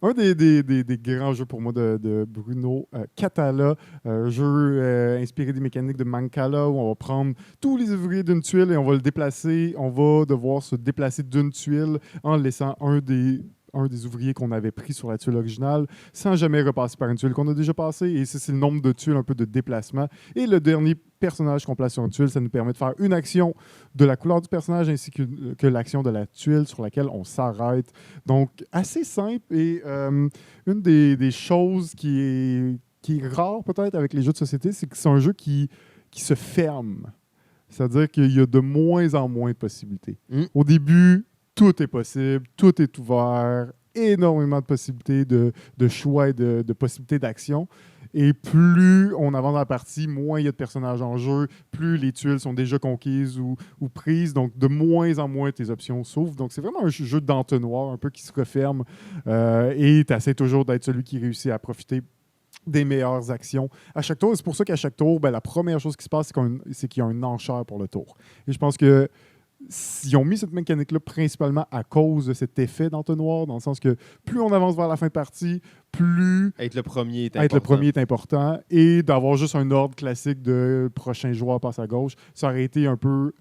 un des grands jeux pour moi de Bruno Catala, un jeu inspiré des mécaniques de Mancala où on va prendre tous les ouvriers d'une tuile et on va le déplacer. On va devoir se déplacer d'une tuile en laissant un des ouvriers qu'on avait pris sur la tuile originale sans jamais repasser par une tuile qu'on a déjà passée. Et c'est le nombre de tuiles, un peu de déplacement. Et le dernier personnage qu'on place sur une tuile, ça nous permet de faire une action de la couleur du personnage ainsi que l'action de la tuile sur laquelle on s'arrête. Donc, assez simple et une des choses qui est rare peut-être avec les jeux de société, c'est que c'est un jeu qui se ferme. C'est-à-dire qu'il y a de moins en moins de possibilités. Au début, tout est possible, tout est ouvert, énormément de possibilités de choix et de possibilités d'action. Et plus on avance dans la partie, moins il y a de personnages en jeu, plus les tuiles sont déjà conquises ou prises. Donc, de moins en moins, tes options s'ouvrent. Donc, c'est vraiment un jeu d'entonnoir, un peu qui se referme. Et tu essaies toujours d'être celui qui réussit à profiter des meilleures actions à chaque tour. Et c'est pour ça qu'à chaque tour, la première chose qui se passe, c'est qu'il y a une enchère pour le tour. Et je pense que ils ont mis cette mécanique-là principalement à cause de cet effet d'entonnoir, dans le sens que plus on avance vers la fin de partie, plus Être le premier est être le important. premier est important. Et d'avoir juste un ordre classique de prochain joueur passe à gauche, ça aurait été un peu...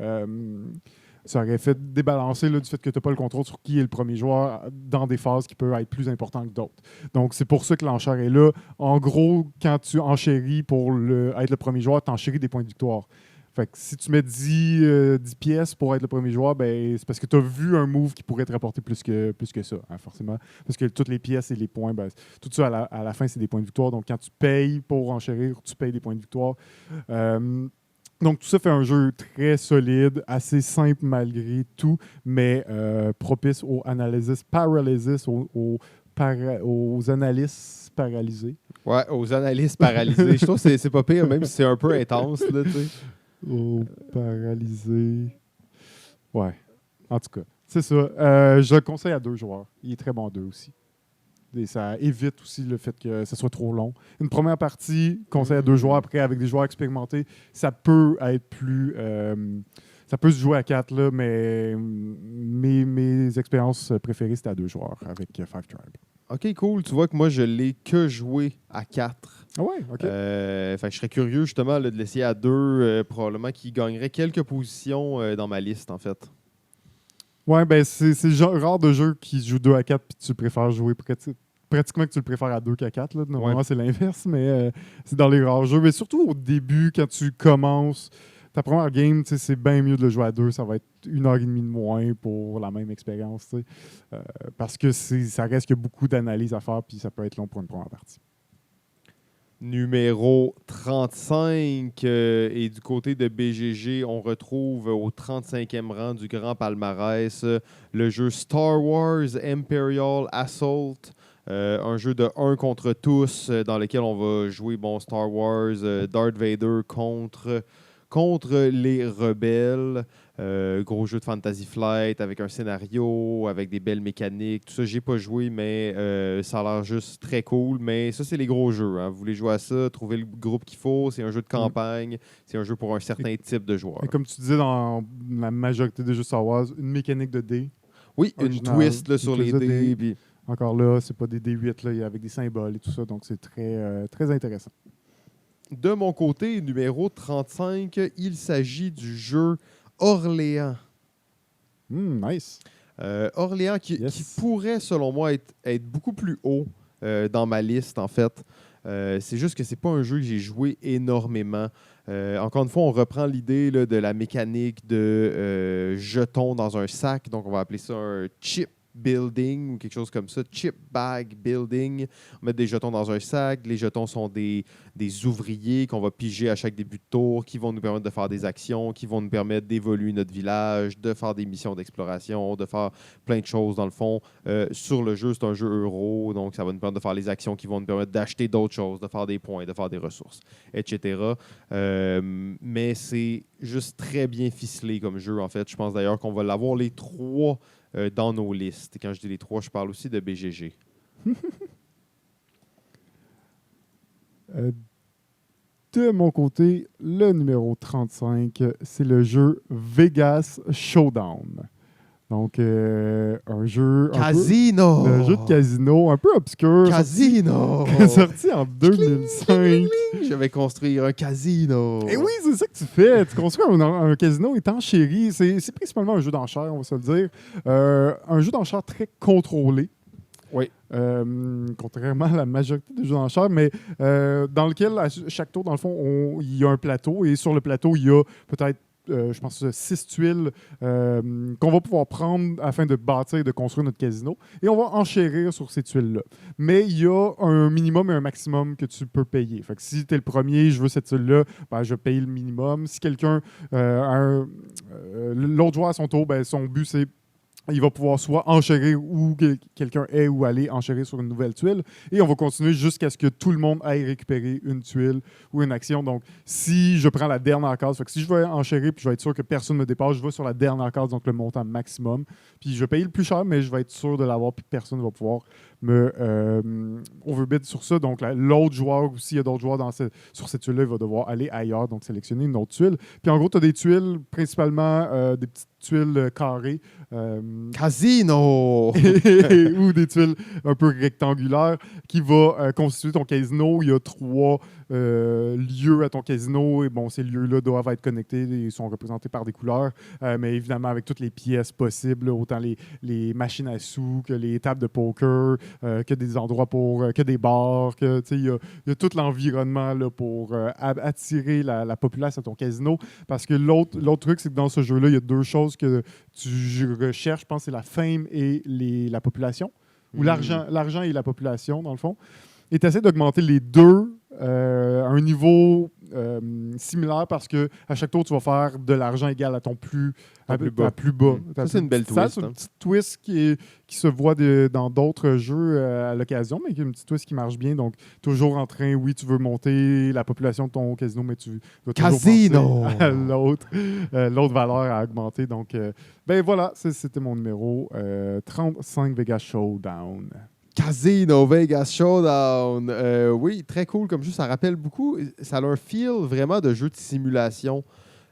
ça aurait fait débalancer là, du fait que tu n'as pas le contrôle sur qui est le premier joueur dans des phases qui peuvent être plus importantes que d'autres. Donc, c'est pour ça que l'enchère est là. En gros, quand tu enchéris pour être le premier joueur, tu enchéris des points de victoire. Fait que si tu mets 10 pièces pour être le premier joueur, ben, c'est parce que tu as vu un move qui pourrait te rapporter plus que ça, hein, forcément. Parce que toutes les pièces et les points, ben, tout ça à la fin, c'est des points de victoire. Donc quand tu payes pour enchérir, tu payes des points de victoire. Donc tout ça fait un jeu très solide, assez simple malgré tout, mais propice aux analysis paralysis, aux analystes paralysés. Ouais, aux analystes paralysés. Je trouve que c'est pas pire, même si c'est un peu intense, là, tu sais. Aux paralysés. Ouais, en tout cas, c'est ça. Je le conseille à 2 joueurs. Il est très bon à 2 aussi. Et ça évite aussi le fait que ce soit trop long. Une première partie, conseil à 2 joueurs. Après, avec des joueurs expérimentés, ça peut être plus... ça peut se jouer à 4, là, mais mes expériences préférées, c'était à 2 joueurs avec Five Tribe. OK, cool. Tu vois que moi, je l'ai que joué à 4. Ah ouais, OK. Fait que je serais curieux, justement, là, de l'essayer à 2, probablement qu'il gagnerait quelques positions dans ma liste, en fait. Ouais, ben c'est le genre rare de jeu qui se joue 2 à 4 puis tu préfères jouer pratiquement que tu le préfères à 2 qu'à 4. Là. Normalement, Ouais. c'est l'inverse, mais c'est dans les rares jeux. Mais surtout au début, quand tu commences ta première game, c'est bien mieux de le jouer à 2. Ça va être 1h30 de moins pour la même expérience. Parce que ça reste qu'il y a beaucoup d'analyses à faire puis ça peut être long pour une première partie. Numéro 35. Et du côté de BGG, on retrouve au 35e rang du grand palmarès le jeu Star Wars Imperial Assault. Un jeu de 1 contre tous dans lequel on va jouer Star Wars, Darth Vader contre les rebelles. Gros jeu de Fantasy Flight avec un scénario, avec des belles mécaniques. Tout ça, j'ai pas joué, mais ça a l'air juste très cool. Mais ça, c'est les gros jeux. Hein. Vous voulez jouer à ça, trouver le groupe qu'il faut. C'est un jeu de campagne. C'est un jeu pour un certain type de joueur. Et comme tu disais dans la majorité des jeux Star Wars, une mécanique de dés. Oui, original, une twist là, sur les dés. Puis... Encore là, c'est pas des D8 là, avec des symboles et tout ça, donc c'est très, très intéressant. De mon côté, numéro 35, il s'agit du jeu Orléans. Nice. Orléans qui pourrait, selon moi, être beaucoup plus haut dans ma liste, en fait. C'est juste que c'est pas un jeu que j'ai joué énormément. Encore une fois, on reprend l'idée là, de la mécanique de jetons dans un sac. Donc, on va appeler ça un chip building ou quelque chose comme ça. Chip bag building. On met des jetons dans un sac. Les jetons sont des ouvriers qu'on va piger à chaque début de tour, qui vont nous permettre de faire des actions, qui vont nous permettre d'évoluer notre village, de faire des missions d'exploration, de faire plein de choses dans le fond. Sur le jeu, c'est un jeu euro, donc ça va nous permettre de faire les actions qui vont nous permettre d'acheter d'autres choses, de faire des points, de faire des ressources, etc. Mais c'est juste très bien ficelé comme jeu, en fait. Je pense d'ailleurs qu'on va l'avoir les 3 dans nos listes. Et quand je dis les 3, je parle aussi de BGG. De mon côté, le numéro 35, c'est le jeu Vegas Showdown. Donc, un jeu... Casino! Un jeu de casino un peu obscur. Casino! Sorti en 2005. Je vais construire un casino. Et oui, c'est ça que tu fais. Tu construis un casino étant chéri. C'est principalement un jeu d'enchères, on va se le dire. Un jeu d'enchères très contrôlé. Oui. Contrairement à la majorité des jeux d'enchères, mais dans lequel, à chaque tour, dans le fond, il y a un plateau. Et sur le plateau, il y a peut-être je pense, 6 tuiles qu'on va pouvoir prendre afin de bâtir et de construire notre casino. Et on va enchérir sur ces tuiles-là. Mais il y a un minimum et un maximum que tu peux payer. Fait que si tu es le premier, je veux cette tuile-là, ben, je paye le minimum. Si quelqu'un, l'autre joueur à son tour, ben, son but, c'est il va pouvoir soit enchérir où quelqu'un est ou aller enchérir sur une nouvelle tuile. Et on va continuer jusqu'à ce que tout le monde aille récupérer une tuile ou une action. Donc, si je prends la dernière case, fait que si je veux enchérir puis je vais être sûr que personne ne me dépasse, je vais sur la dernière case, donc le montant maximum. Puis je vais payer le plus cher, mais je vais être sûr de l'avoir puis personne ne va pouvoir me overbid sur ça. Donc, l'autre joueur, ou s'il y a d'autres joueurs sur cette tuile-là, il va devoir aller ailleurs, donc sélectionner une autre tuile. Puis en gros, tu as des tuiles, principalement des petites tuiles carrées. Casino! Ou des tuiles un peu rectangulaires qui va constituer ton casino. Il y a 3 lieux à ton casino et bon, ces lieux-là doivent être connectés et sont représentés par des couleurs, mais évidemment avec toutes les pièces possibles, autant les machines à sous que les tables de poker, que des endroits que des bars, que il y a tout l'environnement là, pour attirer la populace à ton casino. Parce que l'autre truc, c'est que dans ce jeu-là, il y a deux choses que tu recherches, je pense, c'est la fame et la population. Ou l'argent et la population, dans le fond. Et tu essaies d'augmenter les deux à un niveau similaire parce que à chaque tour, tu vas faire de l'argent égal à ton plus bas. Ça, c'est une belle twist. C'est une petite twist qui se voit dans d'autres jeux à l'occasion, mais qui est une petite twist qui marche bien. Donc, toujours en train, oui, tu veux monter la population de ton casino, mais tu dois toujours penser à l'autre valeur à augmenter. Donc, ben voilà, c'était mon numéro 35 Vegas Showdown. Casino Vegas Showdown. Oui, très cool comme jeu. Ça rappelle beaucoup. Ça a un feel vraiment de jeu de simulation.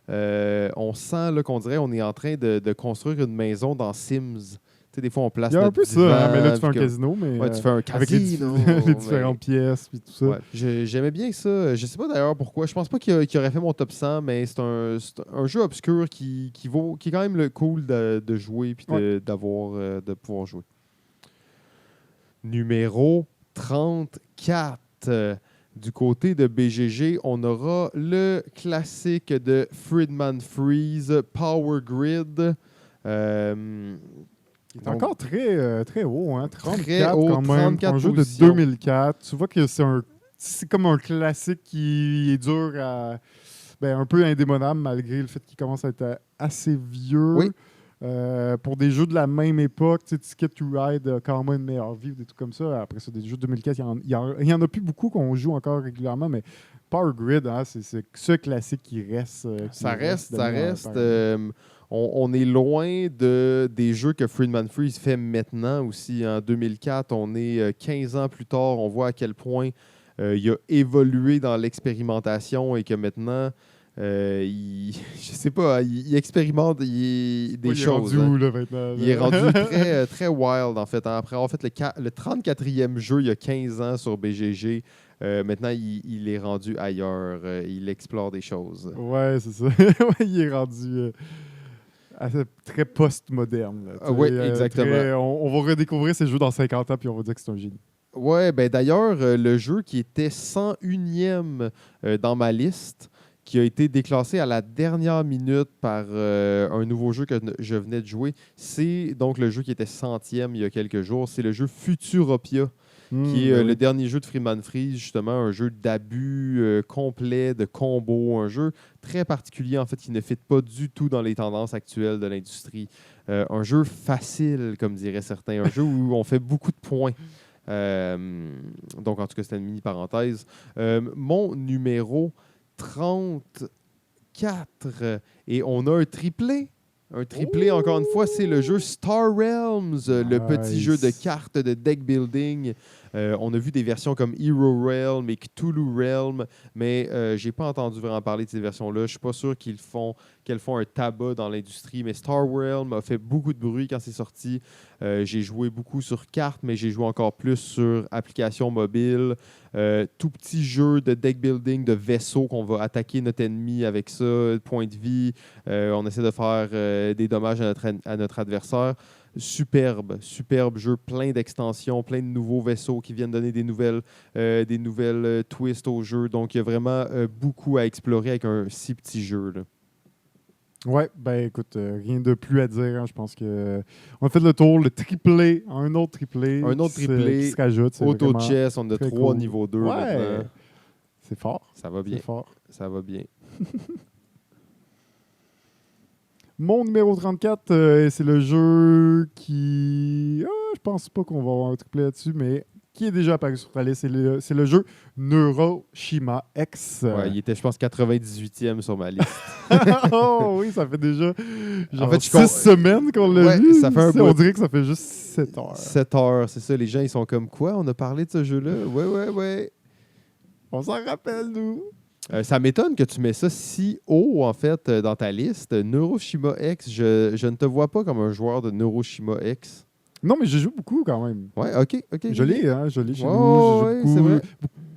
On sent là, qu'on dirait qu'on est en train de construire une maison dans Sims. Tu sais, des fois, on place. Il y a un peu divan, ça, hein, mais là, tu fais un casino. Mais, ouais, tu fais un casino. Avec les différentes pièces puis tout ça. Ouais, j'aimais bien ça. Je sais pas d'ailleurs pourquoi. Je pense pas qu'il aurait fait mon top 100, mais c'est un jeu obscur qui est quand même le cool de jouer et de pouvoir jouer. Numéro 34. Du côté de BGG, on aura le classique de Friedman Freeze, Power Grid. Il est encore très haut, hein? 34 très haut, quand même. 34 un jeu positions. de 2004. Tu vois que c'est comme un classique qui est dur un peu indémodable malgré le fait qu'il commence à être assez vieux. Oui. Pour des jeux de la même époque, Ticket to Ride a quand même une meilleure vie ou des trucs comme ça. Après ça, des jeux de 2004, il y en a plus beaucoup qu'on joue encore régulièrement, mais Power Grid, hein, c'est ce classique qui reste. Ça reste. On est loin des jeux que Friedman Freeze fait maintenant aussi. En 2004, on est 15 ans plus tard. On voit à quel point il a évolué dans l'expérimentation et que maintenant... je sais pas, il expérimente des choses. Il est rendu où, là, maintenant? Il est rendu très, très wild, en fait. Après avoir fait le 34e jeu il y a 15 ans sur BGG, maintenant, il est rendu ailleurs. Il explore des choses. Ouais, c'est ça. Il est rendu très post-moderne. Oui, exactement. On va redécouvrir ces jeux dans 50 ans, puis on va dire que c'est un génie. Ouais, ben d'ailleurs, le jeu qui était 101e dans ma liste, qui a été déclassé à la dernière minute par un nouveau jeu que je venais de jouer. C'est donc le jeu qui était 100e il y a quelques jours. C'est le jeu Futuropia, qui est le dernier jeu de Friedman Freeze, justement, un jeu d'abus complet, de combos, un jeu très particulier, en fait, qui ne fit pas du tout dans les tendances actuelles de l'industrie. Un jeu facile, comme diraient certains, un jeu où on fait beaucoup de points. Donc, en tout cas, c'était une mini-parenthèse. Mon numéro 34. Et on a un triplé. Un triplé, encore une fois, c'est le jeu Star Realms, le petit jeu de cartes de deck building. On a vu des versions comme Hero Realm et Cthulhu Realm, mais j'ai pas entendu vraiment parler de ces versions-là. Je suis pas sûr qu'elles font un tabac dans l'industrie, mais Star Realm a fait beaucoup de bruit quand c'est sorti. J'ai joué beaucoup sur carte, mais j'ai joué encore plus sur application mobile. Tout petit jeu de deck building, de vaisseau qu'on va attaquer notre ennemi avec ça, point de vie. On essaie de faire des dommages à notre adversaire. Superbe jeu, plein d'extensions, plein de nouveaux vaisseaux qui viennent donner des nouvelles twists au jeu. Donc, il y a vraiment beaucoup à explorer avec un si petit jeu, là. Ouais, ben écoute, rien de plus à dire. Hein. Je pense que on a fait le tour, le triplé, un autre triplé qui se rajoute. Auto-chess, on a 3 cool. niveau 2 maintenant. C'est fort. Ça va bien. C'est fort. Ça va bien. Mon numéro 34, c'est le jeu qui... je pense pas qu'on va avoir un triplé là-dessus, mais qui est déjà apparu sur ta liste. C'est le jeu Neuroshima X. Ouais, il était, je pense, 98e sur ma liste. Oh oui, ça fait déjà en fait, 6 semaines qu'on l'a vu. Ça fait on dirait que ça fait juste 7 heures. 7 heures, c'est ça. Les gens, ils sont comme quoi? On a parlé de ce jeu-là? Ouais. On s'en rappelle, nous. Ça m'étonne que tu mets ça si haut, en fait, dans ta liste. Neuroshima X, je ne te vois pas comme un joueur de Neuroshima X. Non, mais je joue beaucoup quand même. Ouais, OK. Je l'ai chez nous. Ouais, c'est vrai.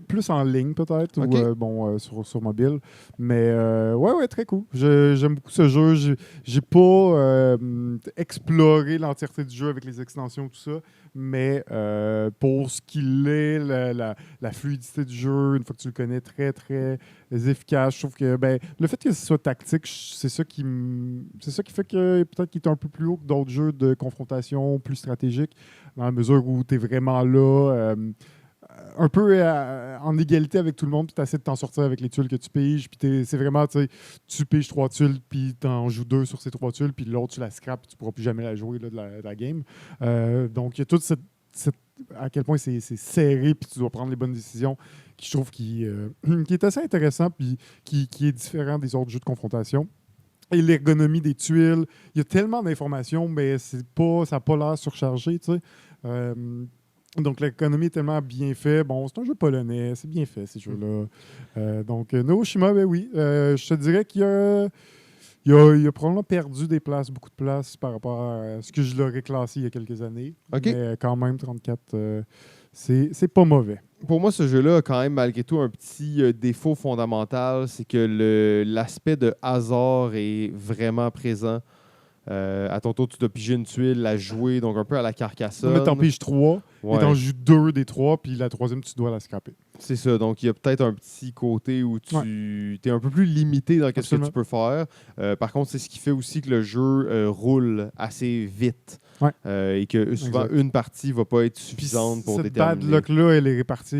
plus en ligne peut-être, Ok. ou sur mobile. Mais ouais, très cool. J'aime beaucoup ce jeu. J'ai pas exploré l'entièreté du jeu avec les extensions, tout ça. Mais pour ce qu'il est, la fluidité du jeu, une fois que tu le connais, très, très efficace. Je trouve que le fait que ce soit tactique, c'est ça qui fait que peut-être qu'il est un peu plus haut que d'autres jeux de confrontation plus stratégiques, dans la mesure où tu es vraiment là. Un peu en égalité avec tout le monde, puis tu essaies de t'en sortir avec les tuiles que tu piges, puis c'est vraiment, tu piges 3 tuiles, puis tu en joues 2 sur ces 3 tuiles, puis l'autre, tu la scrapes, puis tu pourras plus jamais la jouer là, de la game. Donc, il y a toute à quel point c'est serré, puis tu dois prendre les bonnes décisions, qui je trouve qui est assez intéressant, puis qui est différent des autres jeux de confrontation. Et l'ergonomie des tuiles, il y a tellement d'informations, mais ça n'a pas l'air surchargé, tu sais. Donc, l'économie est tellement bien faite. Bon, c'est un jeu polonais, c'est bien fait, ces jeux-là. Donc, Naoshima, ben oui. Je te dirais qu'il a probablement perdu des places, beaucoup de places par rapport à ce que je l'aurais classé il y a quelques années. OK. Mais quand même, 34, c'est pas mauvais. Pour moi, ce jeu-là a quand même, malgré tout, un petit défaut fondamental, c'est que l'aspect de hasard est vraiment présent. À ton tour, tu dois piger une tuile, la jouer, donc un peu à la Non, Carcassonne. mais t'en piges 3, Ouais, et t'en joues 2 des 3, puis la troisième, tu dois la scraper. c'est ça. Donc, il y a peut-être un petit côté où tu es un peu plus limité dans ce que Absolument. tu peux faire. Par contre, c'est ce qui fait aussi que le jeu roule assez vite. Ouais. Et que souvent, Exact. une partie ne va pas être Puis suffisante pour cette bad déterminer. luck-là, elle est répartie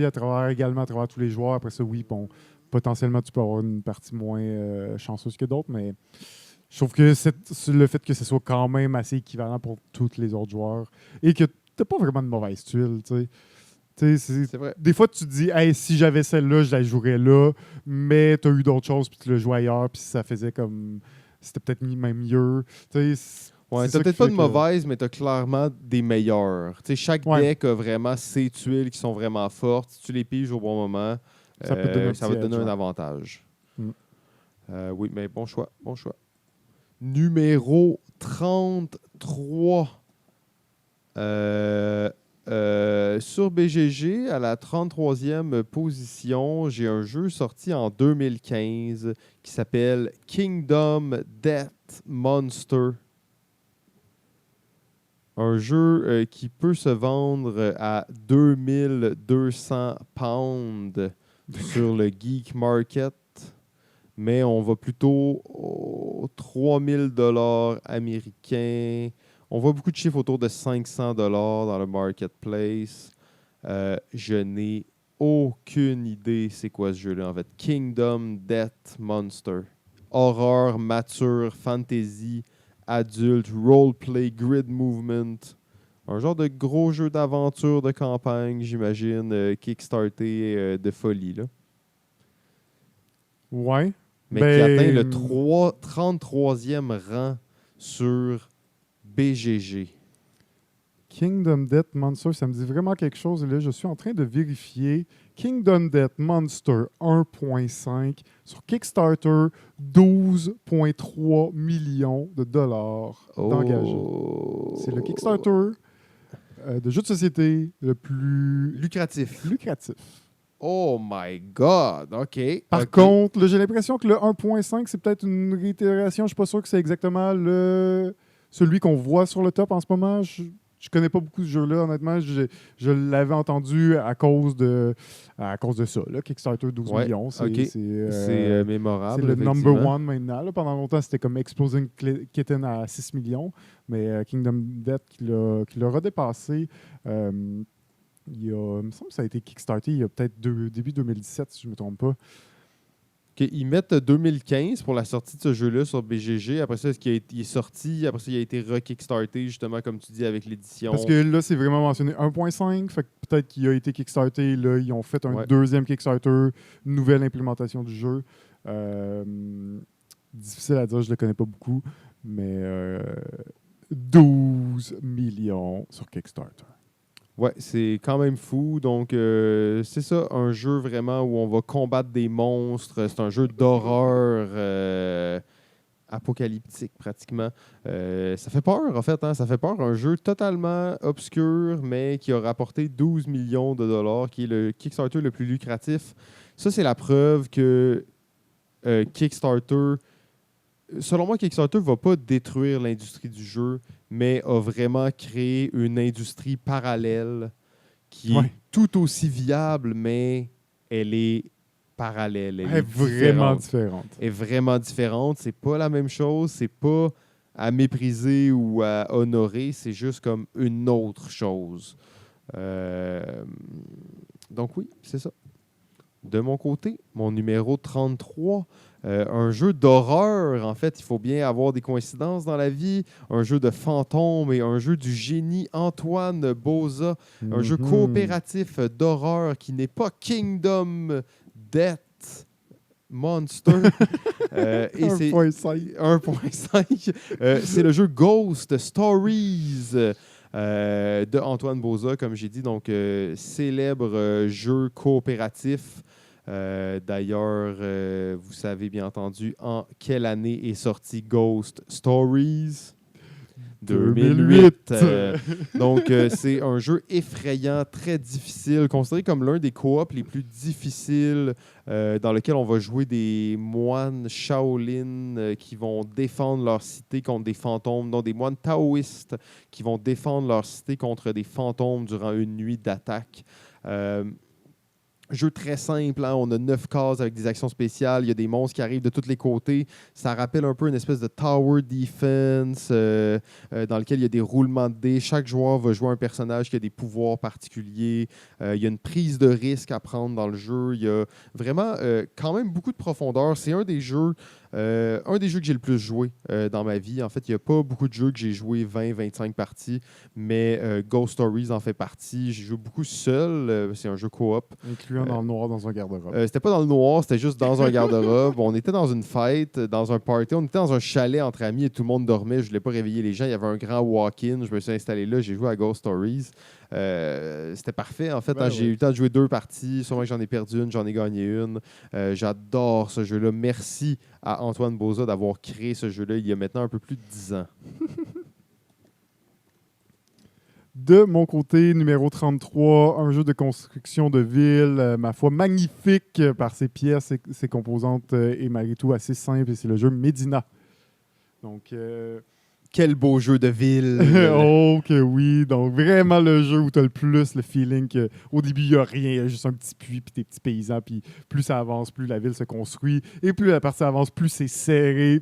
également à travers tous les joueurs. Après ça, oui, bon, potentiellement, tu peux avoir une partie moins chanceuse que d'autres, mais je trouve que le fait que ce soit quand même assez équivalent pour tous les autres joueurs et que t'as pas vraiment de mauvaise tuile, tu sais. Tu sais, C'est vrai. des fois, tu te dis, hey, si j'avais celle-là, je la jouerais là, mais tu as eu d'autres choses, puis tu l'as joué ailleurs, puis ça faisait comme. C'était peut-être même mieux. Tu sais, Ouais, c'est t'as ça peut-être qui pas fait de que. mauvaise, mais t'as clairement des meilleures. Tu sais, chaque Ouais. deck a vraiment ses tuiles qui sont vraiment fortes. Si tu les piges au bon moment, Ça peut te donner un ça petit va te donner edge, un ouais. avantage. Mm. Oui, mais bon choix, bon choix. Numéro 33. Sur BGG, à la 33e position, j'ai un jeu sorti en 2015 qui s'appelle Kingdom Death Monster. Un jeu qui peut se vendre à 2200 pounds sur le Geek Market, mais on va plutôt aux 3000 dollars américains. On voit beaucoup de chiffres autour de 500 dollars dans le marketplace. Je n'ai aucune idée c'est quoi ce jeu-là en fait. Kingdom Death Monster. Horreur, mature, fantasy, adulte, roleplay, grid movement. Un genre de gros jeu d'aventure de campagne, j'imagine, kickstarté de folie, là. Ouais. Mais qui atteint le 3. 33e rang sur BGG. Kingdom Death Monster, ça me dit vraiment quelque chose. Et là, je suis en train de vérifier. Kingdom Death Monster 1.5 sur Kickstarter, 12,3 millions de dollars d'engagés. Oh. C'est le Kickstarter de jeux de société le plus Lucratif. lucratif. Oh my God. OK. Par OK. contre, là, j'ai l'impression que le 1.5, c'est peut-être une réitération. Je suis pas sûr que c'est exactement celui qu'on voit sur le top en ce moment. Je connais pas beaucoup ce jeu-là, honnêtement. Je l'avais entendu à cause de ça. Là. Kickstarter 12 Ouais, millions. OK. C'est mémorable. c'est le number effectivement. one maintenant. Là. Pendant longtemps, c'était comme Exploding Kitten à 6 millions. Mais Kingdom Death qui l'a redépassé. Il me semble que ça a été kickstarté il y a peut-être début 2017, si je ne me trompe pas. OK, ils mettent 2015 pour la sortie de ce jeu-là sur BGG. Après ça, il est sorti. Après ça, il a été re-kickstarté, justement, comme tu dis, avec l'édition. Parce que là, c'est vraiment mentionné 1.5. Fait que peut-être qu'il a été kickstarté. Là, ils ont fait un Ouais. deuxième Kickstarter, une nouvelle implémentation du jeu. Difficile à dire, je ne le connais pas beaucoup. Mais 12 millions sur Kickstarter. Ouais, c'est quand même fou. Donc, c'est ça, un jeu vraiment où on va combattre des monstres. C'est un jeu d'horreur apocalyptique, pratiquement. Ça fait peur, en fait. Hein? Ça fait peur. Un jeu totalement obscur, mais qui a rapporté 12 millions de dollars, qui est le Kickstarter le plus lucratif. Ça, c'est la preuve que Kickstarter... Selon moi, Kickstarter ne va pas détruire l'industrie du jeu, mais a vraiment créé une industrie parallèle qui est tout aussi viable, mais elle est parallèle. Elle est vraiment différente. Elle est vraiment différente. C'est pas la même chose. C'est pas à mépriser ou à honorer. C'est juste comme une autre chose. Donc oui, c'est ça. De mon côté, mon numéro 33, un jeu d'horreur. En fait, il faut bien avoir des coïncidences dans la vie. Un jeu de fantômes et un jeu du génie Antoine Boza. Un jeu coopératif d'horreur qui n'est pas Kingdom Death Monster. 1.5. 1.5. C'est le jeu Ghost Stories. De Antoine Boza, comme j'ai dit, donc célèbre jeu coopératif. D'ailleurs, vous savez bien entendu en quelle année est sorti Ghost Stories? 2008. Donc, c'est un jeu effrayant, très difficile, considéré comme l'un des coops les plus difficiles, dans lequel on va jouer des moines Shaolin qui vont défendre leur cité contre des fantômes, dont des moines taoïstes qui vont défendre leur cité contre des fantômes durant une nuit d'attaque. Jeu très simple, hein? On a 9 cases avec des actions spéciales, il y a des monstres qui arrivent de tous les côtés. Ça rappelle un peu une espèce de tower defense dans lequel il y a des roulements de dés. Chaque joueur va jouer un personnage qui a des pouvoirs particuliers. Il y a une prise de risque à prendre dans le jeu. Il y a vraiment quand même beaucoup de profondeur. C'est un des jeux que j'ai le plus joué dans ma vie. En fait, il n'y a pas beaucoup de jeux que j'ai joué 20-25 parties, mais Ghost Stories en fait partie. J'ai joué beaucoup seul. C'est un jeu coop. Incluant dans le noir dans un garde-robe. C'était pas dans le noir, c'était juste dans un garde-robe. On était dans une fête, dans un party. On était dans un chalet entre amis et tout le monde dormait. Je voulais pas réveiller les gens. Il y avait un grand walk-in. Je me suis installé là. J'ai joué à Ghost Stories. C'était parfait. En fait, j'ai eu le temps de jouer 2 parties. Sûrement que j'en ai perdu une, j'en ai gagné une. J'adore ce jeu-là. Merci à Antoine Boza d'avoir créé ce jeu-là il y a maintenant un peu plus de 10 ans. De mon côté, numéro 33, un jeu de construction de ville, ma foi magnifique par ses pièces, ses composantes et malgré tout assez simple. Et c'est le jeu Medina. Donc, quel beau jeu de ville! Oh que oui! Donc vraiment le jeu où tu as le plus le feeling qu'au début, il n'y a rien, il y a juste un petit puits, puis des petits paysans, puis plus ça avance, plus la ville se construit, et plus la partie avance, plus c'est serré.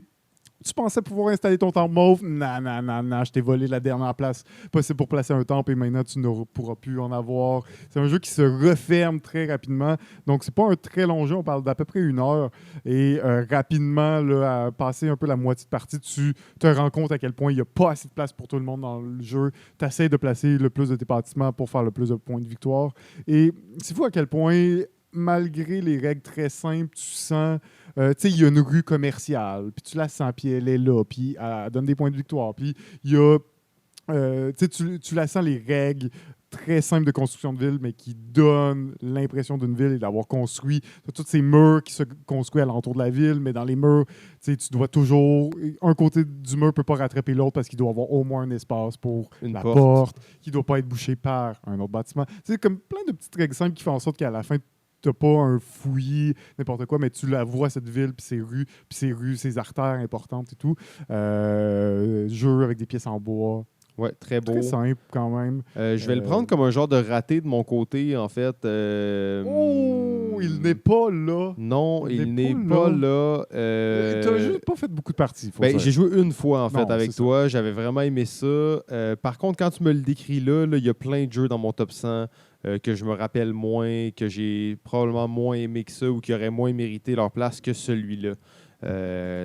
Tu pensais pouvoir installer ton temple mauve? Non, je t'ai volé la dernière place possible pour placer un temple et maintenant tu ne pourras plus en avoir. C'est un jeu qui se referme très rapidement. Donc, c'est pas un très long jeu. On parle d'à peu près 1 heure. Et rapidement, là, à passer un peu la moitié de partie, tu te rends compte à quel point il n'y a pas assez de place pour tout le monde dans le jeu. Tu essaies de placer le plus de tes bâtiments pour faire le plus de points de victoire. Et c'est fou à quel point, malgré les règles très simples, tu sens... tu sais, il y a une rue commerciale, puis tu la sens, puis elle est là, puis elle donne des points de victoire. Puis il y a, tu la sens, les règles très simples de construction de ville, mais qui donnent l'impression d'une ville et d'avoir construit. Tu as tous ces murs qui se construisent à l'entour de la ville, mais dans les murs, tu dois toujours... Un côté du mur ne peut pas rattraper l'autre parce qu'il doit avoir au moins un espace pour la porte qui ne doit pas être bouchée par un autre bâtiment. C'est comme plein de petites règles simples qui font en sorte qu'à la fin, t'as pas un fouillis, n'importe quoi, mais tu la vois, cette ville, puis ses rues, ses artères importantes et tout. Jeu avec des pièces en bois. Ouais, très beau. Très simple, quand même. Je vais le prendre comme un genre de raté de mon côté, en fait. Oh, il n'est pas là. Non, il n'est pas là. T'as juste pas fait beaucoup de parties. J'ai joué une fois, en fait, avec toi. J'avais vraiment aimé ça. Par contre, quand tu me le décris là, il y a plein de jeux dans mon top 100 que je me rappelle moins, que j'ai probablement moins aimé que ça ou qui auraient moins mérité leur place que celui-là.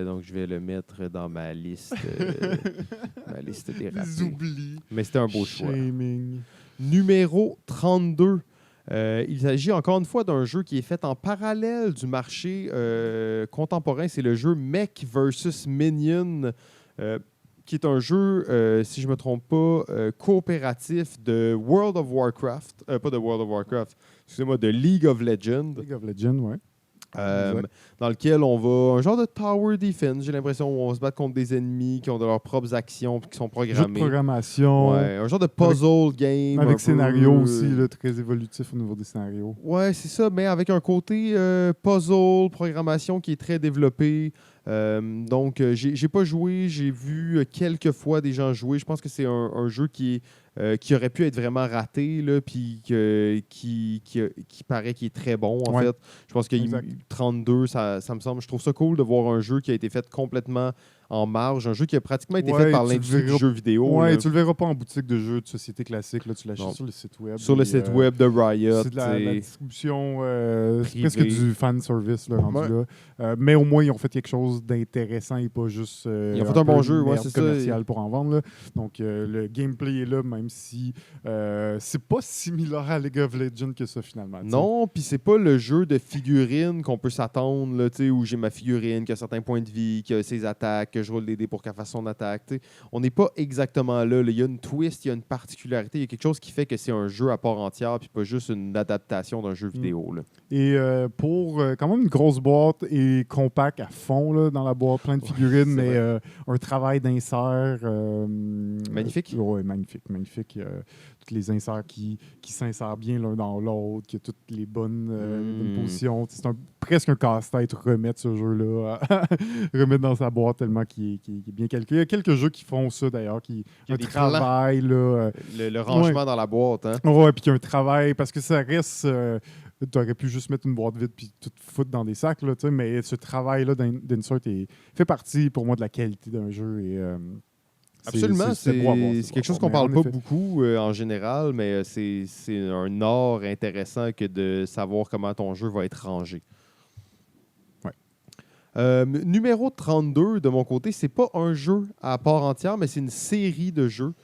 Donc, je vais le mettre dans ma liste, des ratés. Des oublis. Mais c'était un beau choix. Shaming. Numéro 32. Il s'agit encore une fois d'un jeu qui est fait en parallèle du marché contemporain. C'est le jeu Mech vs Minion, qui est un jeu, si je ne me trompe pas, coopératif de World of Warcraft. Pas de World of Warcraft, excusez-moi, de League of Legends. League of Legends, ouais. Exact. dans lequel on va... Un genre de tower defense, j'ai l'impression, où on va se battre contre des ennemis qui ont de leurs propres actions puis qui sont Jeu de programmés. programmation, Ouais, un genre de puzzle game. avec un scénario peu... aussi, là, très évolutif au niveau des scénarios. Ouais, c'est ça, mais avec un côté puzzle, programmation qui est très développé. Donc, j'ai pas joué, j'ai vu quelques fois des gens jouer. Je pense que c'est un jeu qui aurait pu être vraiment raté, là, puis qui paraît qu'il est très bon, en Ouais, fait. Je pense que exact. 32, ça me semble. Je trouve ça cool de voir un jeu qui a été fait complètement en marge, un jeu qui a pratiquement été fait Ouais, par tu le l'industrie du verras- jeu vidéo. Ouais, Là. tu le verras pas en boutique de jeux de société classique. Là, tu l'achètes Non. sur le site web. Sur le et, site web de Riot. c'est de la t'sais. distribution, c'est presque Privé. du fan service là, rendu Ouais. là. Mais au moins, ils ont fait quelque chose d'intéressant et pas juste Ils ont fait un peu bon une jeu, ouais, merde c'est ça. commerciale pour en vendre. Là. Donc, le gameplay est là, même si c'est pas similaire à League of Legends que ça, finalement. t'sais. Non, puis c'est pas le jeu de figurines qu'on peut s'attendre, là, tu sais, où j'ai ma figurine qui a certains points de vie, qui a ses attaques, que je roule des dés pour qu'elle fasse son attaque. Tu sais. On n'est pas exactement là. Il y a une twist, il y a une particularité, il y a quelque chose qui fait que c'est un jeu à part entière, puis pas juste une adaptation d'un jeu vidéo. Là. Et pour quand même une grosse boîte et compact à fond là, dans la boîte, plein de figurines, c'est mais vrai. un travail d'insert. Magnifique. Oui, magnifique, magnifique. Tous les inserts qui s'insèrent bien l'un dans l'autre, qui a toutes les bonnes positions. C'est presque un casse-tête remettre ce jeu-là, remettre dans sa boîte tellement qu'il est bien calculé. Il y a quelques jeux qui font ça d'ailleurs, Il y a un des travail. Là, Le rangement dans la boîte, hein? ouais, puis qu'il y a un travail, parce que ça reste. Tu aurais pu juste mettre une boîte vide puis tout foutre dans des sacs, là, mais ce travail-là d'insert fait partie pour moi de la qualité d'un jeu. Et, Absolument, c'est beau à voir, c'est quelque chose beau à qu'on voir, parle mais pas en effet. beaucoup en général, mais c'est un art intéressant que de savoir comment ton jeu va être rangé. Ouais. Numéro 32, de mon côté, c'est pas un jeu à part entière, mais c'est une série de jeux.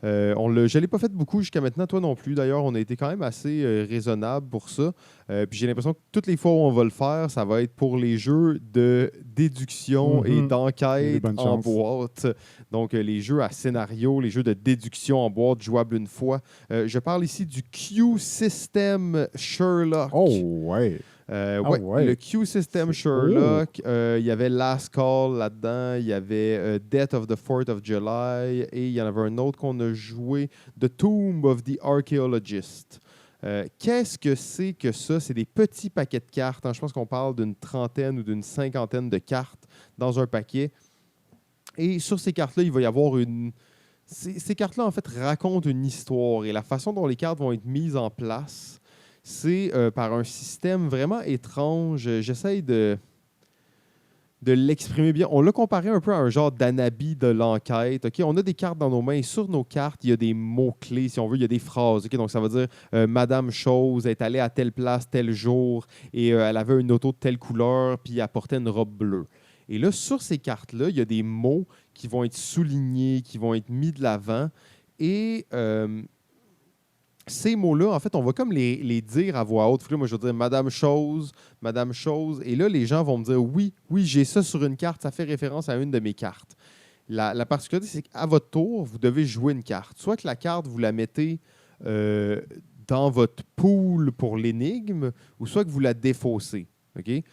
Je ne l'ai pas fait beaucoup jusqu'à maintenant, toi non plus. D'ailleurs, on a été quand même assez raisonnable pour ça. Puis j'ai l'impression que toutes les fois où on va le faire, ça va être pour les jeux de déduction et Il y a des d'enquête bonnes en chances. boîte. Donc, les jeux à scénario, les jeux de déduction en boîte jouables une fois. Je parle ici du Q-System Sherlock. Oh, ouais. Ouais, ouais. le Q-System C'est Sherlock, il y avait Last Call là-dedans, il y avait Death of the 4th of July et il y en avait un autre qu'on a joué, The Tomb of the Archaeologist. Qu'est-ce que c'est que ça? C'est des petits paquets de cartes. Hein. Je pense qu'on parle d'une trentaine ou d'une cinquantaine de cartes dans un paquet. Et sur ces cartes-là, il va y avoir une... Ces cartes-là, en fait, racontent une histoire et la façon dont les cartes vont être mises en place, c'est par un système vraiment étrange. J'essaye de l'exprimer bien. On l'a comparé un peu à un genre d'anabi de l'enquête. OK? On a des cartes dans nos mains et sur nos cartes, il y a des mots-clés, si on veut, il y a des phrases. OK? Donc, ça veut dire Madame Chose est allée à telle place, tel jour, et elle avait une auto de telle couleur, puis elle portait une robe bleue. Et là, sur ces cartes-là, il y a des mots qui vont être soulignés, qui vont être mis de l'avant. Et ces mots-là, en fait, on va comme les dire à voix haute. Là, moi, je vais dire Madame Chose, Madame Chose. Et là, les gens vont me dire oui, j'ai ça sur une carte, ça fait référence à une de mes cartes. La particularité, c'est qu'à votre tour, vous devez jouer une carte. Soit que la carte, vous la mettez dans votre pool pour l'énigme, ou soit que vous la défaussez. OK?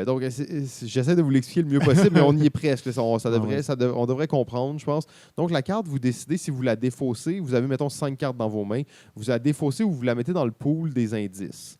Donc, j'essaie de vous l'expliquer le mieux possible, mais on y est presque. On devrait comprendre, je pense. Donc, la carte, vous décidez si vous la défaussez. Vous avez, mettons, 5 cartes dans vos mains. Vous la défaussez ou vous la mettez dans le pool des indices.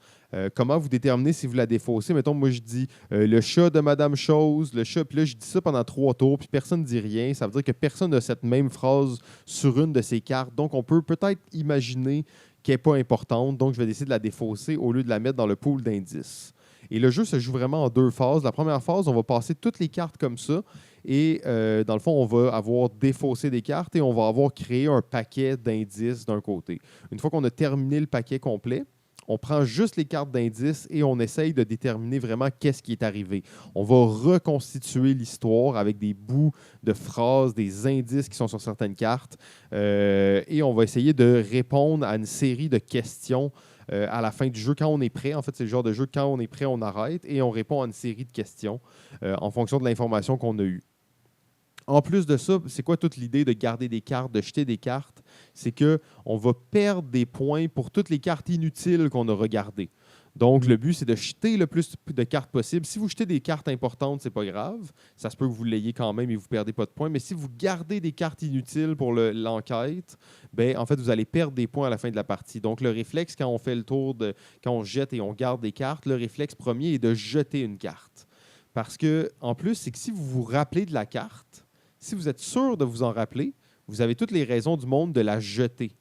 Comment vous déterminez si vous la défaussez? Mettons, moi, je dis le chat de Madame Chose, le chat, puis là, je dis ça pendant 3 tours, puis personne ne dit rien. Ça veut dire que personne n'a cette même phrase sur une de ces cartes. Donc, on peut peut-être imaginer qu'elle n'est pas importante. Donc, je vais décider de la défausser au lieu de la mettre dans le pool d'indices. Et le jeu se joue vraiment en 2 phases. La première phase, on va passer toutes les cartes comme ça. Et dans le fond, on va avoir défaussé des cartes et on va avoir créé un paquet d'indices d'un côté. Une fois qu'on a terminé le paquet complet, on prend juste les cartes d'indices et on essaye de déterminer vraiment qu'est-ce qui est arrivé. On va reconstituer l'histoire avec des bouts de phrases, des indices qui sont sur certaines cartes. Et on va essayer de répondre à une série de questions à la fin du jeu, quand on est prêt. En fait, c'est le genre de jeu, quand on est prêt, on arrête et on répond à une série de questions en fonction de l'information qu'on a eue. En plus de ça, c'est quoi toute l'idée de garder des cartes, de jeter des cartes? C'est qu'on va perdre des points pour toutes les cartes inutiles qu'on a regardées. Donc, le but, c'est de jeter le plus de cartes possible. Si vous jetez des cartes importantes, c'est pas grave. Ça se peut que vous l'ayez quand même et vous ne perdez pas de points. Mais si vous gardez des cartes inutiles pour l'enquête, ben, en fait, vous allez perdre des points à la fin de la partie. Donc, le réflexe, quand on fait le tour, quand on jette et on garde des cartes, le réflexe premier est de jeter une carte. Parce que, en plus, c'est que si vous vous rappelez de la carte, si vous êtes sûr de vous en rappeler, vous avez toutes les raisons du monde de la jeter.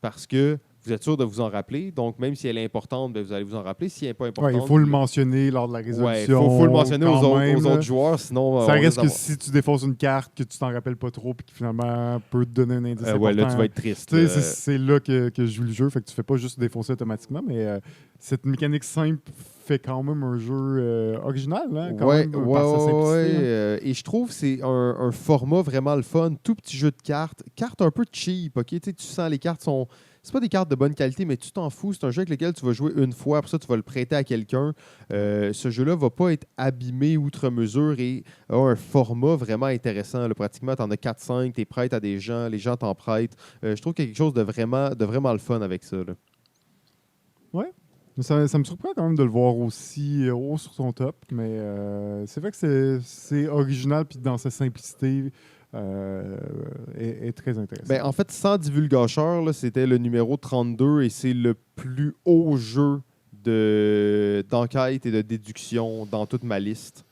Parce que vous êtes sûr de vous en rappeler. Donc, même si elle est importante, bien, vous allez vous en rappeler. Si elle n'est pas importante... Ouais, il faut le mentionner lors de la résolution. Ouais, il faut le mentionner aux autres joueurs, sinon... Ça reste que si tu défausses une carte, que tu t'en rappelles pas trop, puis que finalement peut te donner un indice important. Ouais, là, tu vas être triste. C'est là que je joue le jeu. Fait que tu fais pas juste défausser automatiquement, mais cette mécanique simple fait quand même un jeu original, hein, quand même, par sa simplicité. Et je trouve que c'est un format vraiment le fun. Tout petit jeu de cartes. Cartes un peu cheap, OK? Tu sens les cartes sont... C'est pas des cartes de bonne qualité, mais tu t'en fous. C'est un jeu avec lequel tu vas jouer une fois. Après ça, tu vas le prêter à quelqu'un. Ce jeu-là va pas être abîmé outre mesure et a un format vraiment intéressant. Là, pratiquement, tu en as 4-5, tu es prête à des gens, les gens t'en prêtent. Je trouve qu'il y a quelque chose de vraiment le fun avec ça. Là. Ouais. Ça me surprend quand même de le voir aussi haut sur son top, mais c'est vrai que c'est original puis dans sa simplicité est très intéressant. Ben, en fait, sans divulgacheur, là, c'était le numéro 32 et c'est le plus haut jeu d'enquête et de déduction dans toute ma liste.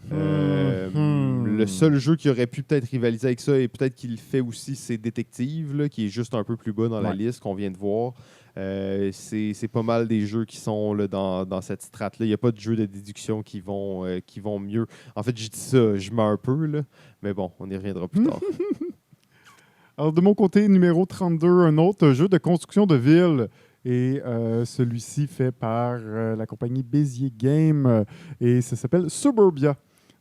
Le seul jeu qui aurait pu peut-être rivaliser avec ça et peut-être qu'il le fait aussi, c'est Détective, là, qui est juste un peu plus bas dans la liste qu'on vient de voir. C'est pas mal des jeux qui sont là, dans cette strate-là. Il n'y a pas de jeux de déduction qui vont mieux. En fait, j'ai dit ça, je meurs un peu, là, mais bon, on y reviendra plus tard. Alors, de mon côté, numéro 32, un autre jeu de construction de ville. Et celui-ci fait par la compagnie Bézier Game et ça s'appelle Suburbia.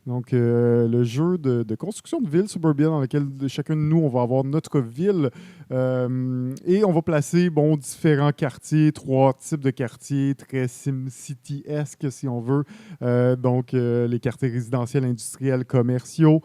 Donc, le jeu de construction de ville Suburbia dans lequel chacun de nous, on va avoir notre ville et on va placer différents quartiers, 3 types de quartiers, très SimCity-esque si on veut. Donc, les quartiers résidentiels, industriels, commerciaux.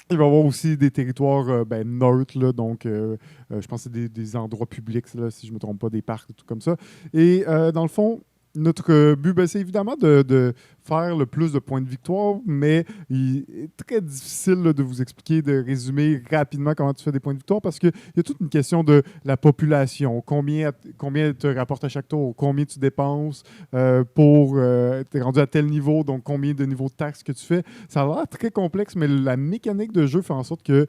Il va y avoir aussi des territoires neutres, là, donc je pense que c'est des endroits publics, là, si je ne me trompe pas, des parcs, tout comme ça. Et dans le fond, notre but, c'est évidemment de faire le plus de points de victoire, mais il est très difficile là, de vous expliquer, de résumer rapidement comment tu fais des points de victoire parce qu'il y a toute une question de la population. Combien te rapporte à chaque tour? Combien tu dépenses pour t'es rendu à tel niveau, donc combien de niveaux de taxes que tu fais? Ça a l'air très complexe, mais la mécanique de jeu fait en sorte que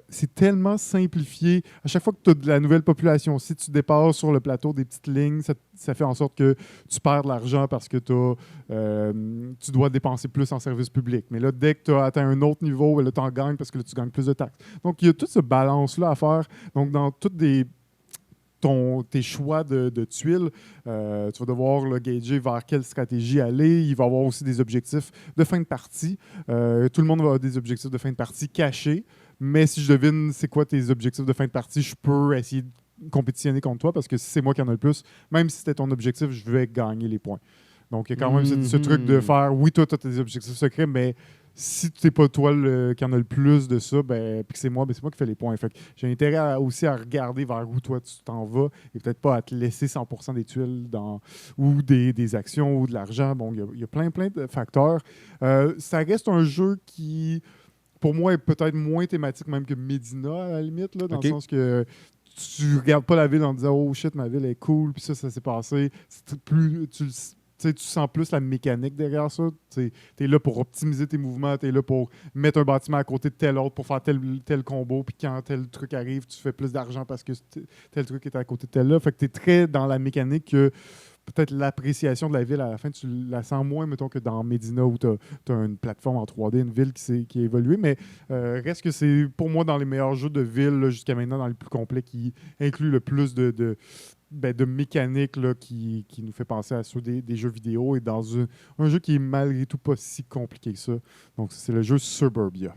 c'est tellement simplifié. À chaque fois que tu as de la nouvelle population, si tu dépasses sur le plateau des petites lignes, ça fait en sorte que tu perds de l'argent parce que tu dois dépenser plus en service public. Mais là, dès que tu as atteint un autre niveau, là, tu en gagnes parce que là, tu gagnes plus de taxes. Donc, il y a toute ce balance-là à faire. Donc, dans toutes tes choix de tuiles, tu vas devoir là, gager vers quelle stratégie aller. Il va y avoir aussi des objectifs de fin de partie. Tout le monde va avoir des objectifs de fin de partie cachés. Mais si je devine c'est quoi tes objectifs de fin de partie, je peux essayer de compétitionner contre toi parce que si c'est moi qui en ai le plus, même si c'était ton objectif, je vais gagner les points. Donc, il y a quand même ce truc de faire, oui, toi, tu as tes objectifs secrets, mais si tu n'es pas toi qui en a le plus de ça, puis que c'est moi qui fais les points. Fait que j'ai intérêt aussi à regarder vers où toi tu t'en vas et peut-être pas à te laisser 100% des tuiles ou des actions ou de l'argent. Bon, il y a plein de facteurs. Ça reste un jeu qui, pour moi, est peut-être moins thématique même que Medina, à la limite, là, dans le sens que tu regardes pas la ville en disant « Oh shit, ma ville est cool, puis ça s'est passé. » Tu sens plus la mécanique derrière ça. Tu es là pour optimiser tes mouvements, tu es là pour mettre un bâtiment à côté de tel autre pour faire tel combo, puis quand tel truc arrive, tu fais plus d'argent parce que tel truc est à côté de tel-là. Fait que tu es très dans la mécanique que peut-être l'appréciation de la ville à la fin, tu la sens moins, mettons, que dans Medina où tu as une plateforme en 3D, une ville qui a évolué. Mais reste que c'est, pour moi, dans les meilleurs jeux de ville jusqu'à maintenant, dans les plus complets, qui inclut le plus de mécanique là, qui nous fait penser à ceux des jeux vidéo et dans un jeu qui est malgré tout pas si compliqué que ça. Donc, c'est le jeu Suburbia.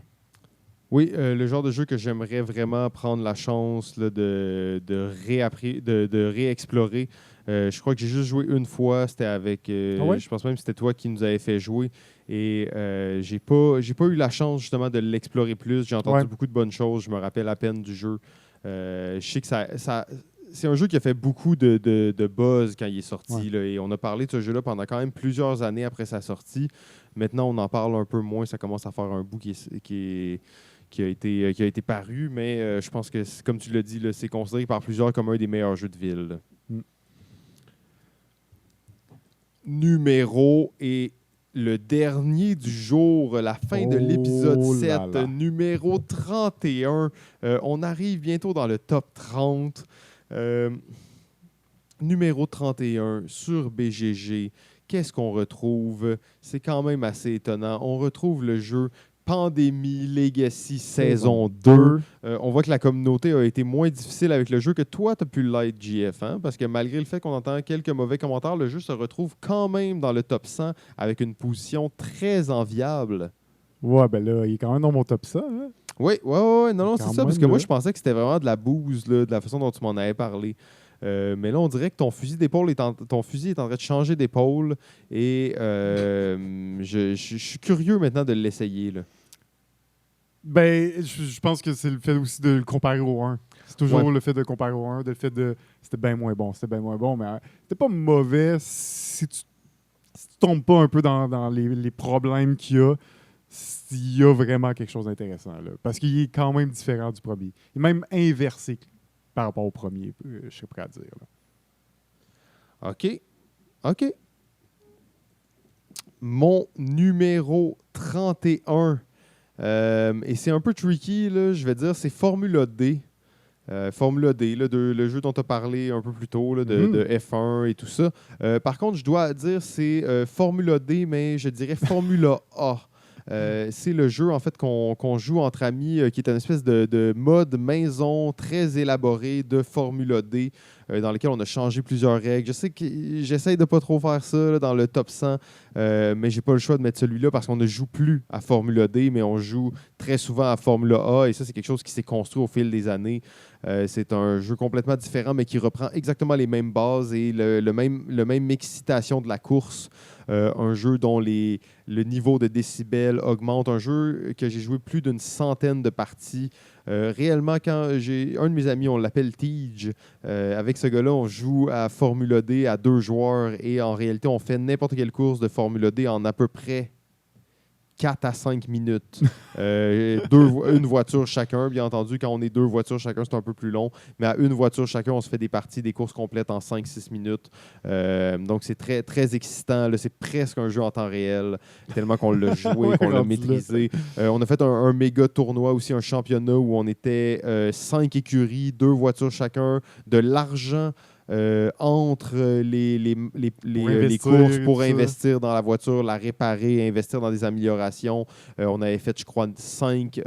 Oui, le genre de jeu que j'aimerais vraiment prendre la chance là, de réexplorer. Je crois que j'ai juste joué une fois, c'était avec... Je pense même que c'était toi qui nous avais fait jouer. Et j'ai pas eu la chance justement de l'explorer plus. J'ai entendu beaucoup de bonnes choses. Je me rappelle à peine du jeu. Je sais que c'est un jeu qui a fait beaucoup de buzz quand il est sorti. Ouais. Là, et on a parlé de ce jeu-là pendant quand même plusieurs années après sa sortie. Maintenant, on en parle un peu moins. Ça commence à faire un bout qui a été paru. Mais je pense que, comme tu l'as dit, là, c'est considéré par plusieurs comme un des meilleurs jeux de ville. Là. Numéro et le dernier du jour, la fin de l'épisode 7, numéro 31. On arrive bientôt dans le top 30. Numéro 31 sur BGG. Qu'est-ce qu'on retrouve? C'est quand même assez étonnant. On retrouve le jeu Pandémie Legacy saison 2. On voit que la communauté a été moins difficile avec le jeu que toi, tu as pu l'être, JF. Hein? Parce que malgré le fait qu'on entend quelques mauvais commentaires, le jeu se retrouve quand même dans le top 100 avec une position très enviable. Ouais, ben là, il est quand même dans mon top 100. Hein? Oui, non, c'est ça. Parce que moi, je pensais que c'était vraiment de la bouse, là, de la façon dont tu m'en avais parlé. Mais là, on dirait que ton fusil est en train de changer d'épaule et je suis curieux maintenant de l'essayer. Là. Ben, je pense que c'est le fait aussi de le comparer au 1. C'est toujours le fait de comparer au 1, de le fait de... C'était bien moins bon, mais c'était pas mauvais si tu tombes pas un peu dans les problèmes qu'il y a. Il y a vraiment quelque chose d'intéressant, là. Parce qu'il est quand même différent du premier. Il est même inversé par rapport au premier, je suis prêt à dire. Là. OK. Mon numéro 31, et c'est un peu tricky, là, je vais dire, c'est Formula D. Formula D, là, le jeu dont tu as parlé un peu plus tôt, là, de F1 et tout ça. Par contre, je dois dire, c'est Formula D, mais je dirais Formula A. C'est le jeu en fait qu'on joue entre amis, qui est une espèce de mode maison très élaboré de Formula D, dans lequel on a changé plusieurs règles. Je sais que j'essaye de pas trop faire ça là, dans le top 100, mais j'ai pas le choix de mettre celui-là parce qu'on ne joue plus à Formula D, mais on joue très souvent à Formula A, et ça, c'est quelque chose qui s'est construit au fil des années. C'est un jeu complètement différent, mais qui reprend exactement les mêmes bases et le même excitation de la course. Un jeu dont le niveau de décibels augmente. Un jeu que j'ai joué plus d'une centaine de parties. Réellement, quand un de mes amis, on l'appelle Tige, avec ce gars-là, on joue à Formula D à 2 joueurs et en réalité, on fait n'importe quelle course de Formula D en à peu près 4 à 5 minutes. Une voiture chacun. Bien entendu, quand on est 2 voitures chacun, c'est un peu plus long. Mais à une voiture chacun, on se fait des courses complètes en 5-6 minutes. Donc, c'est très, très excitant. Là, c'est presque un jeu en temps réel, tellement qu'on l'a joué, qu'on l'a maîtrisé. On a fait un méga tournoi aussi, un championnat où on était 5 écuries, 2 voitures chacun, de l'argent entre les courses pour investir dans la voiture, la réparer, investir dans des améliorations. On avait fait, je crois, 5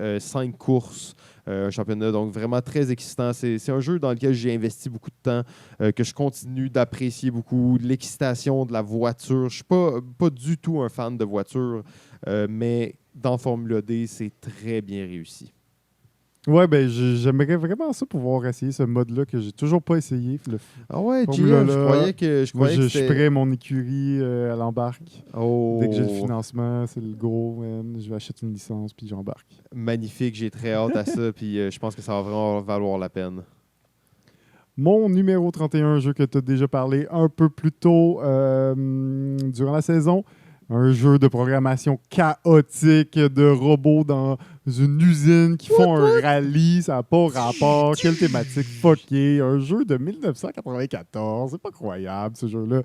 courses, un championnat, donc vraiment très excitant. C'est un jeu dans lequel j'ai investi beaucoup de temps, que je continue d'apprécier beaucoup. L'excitation de la voiture. Je ne suis pas du tout un fan de voiture, mais dans Formula D, c'est très bien réussi. Ouais, ben j'aimerais vraiment ça pouvoir essayer ce mode-là que j'ai toujours pas essayé. Ah ouais, JF, je croyais que je suis prêt, mon écurie, elle embarque. Oh. Dès que j'ai le financement, c'est le gros, man. Je vais acheter une licence puis j'embarque. Magnifique, j'ai très hâte à ça, puis je pense que ça va vraiment valoir la peine. Mon numéro 31, jeu que tu as déjà parlé un peu plus tôt durant la saison. Un jeu de programmation chaotique de robots dans une usine qui font un rallye, ça n'a pas rapport. Quelle thématique fuckée. Un jeu de 1994, c'est pas croyable ce jeu-là.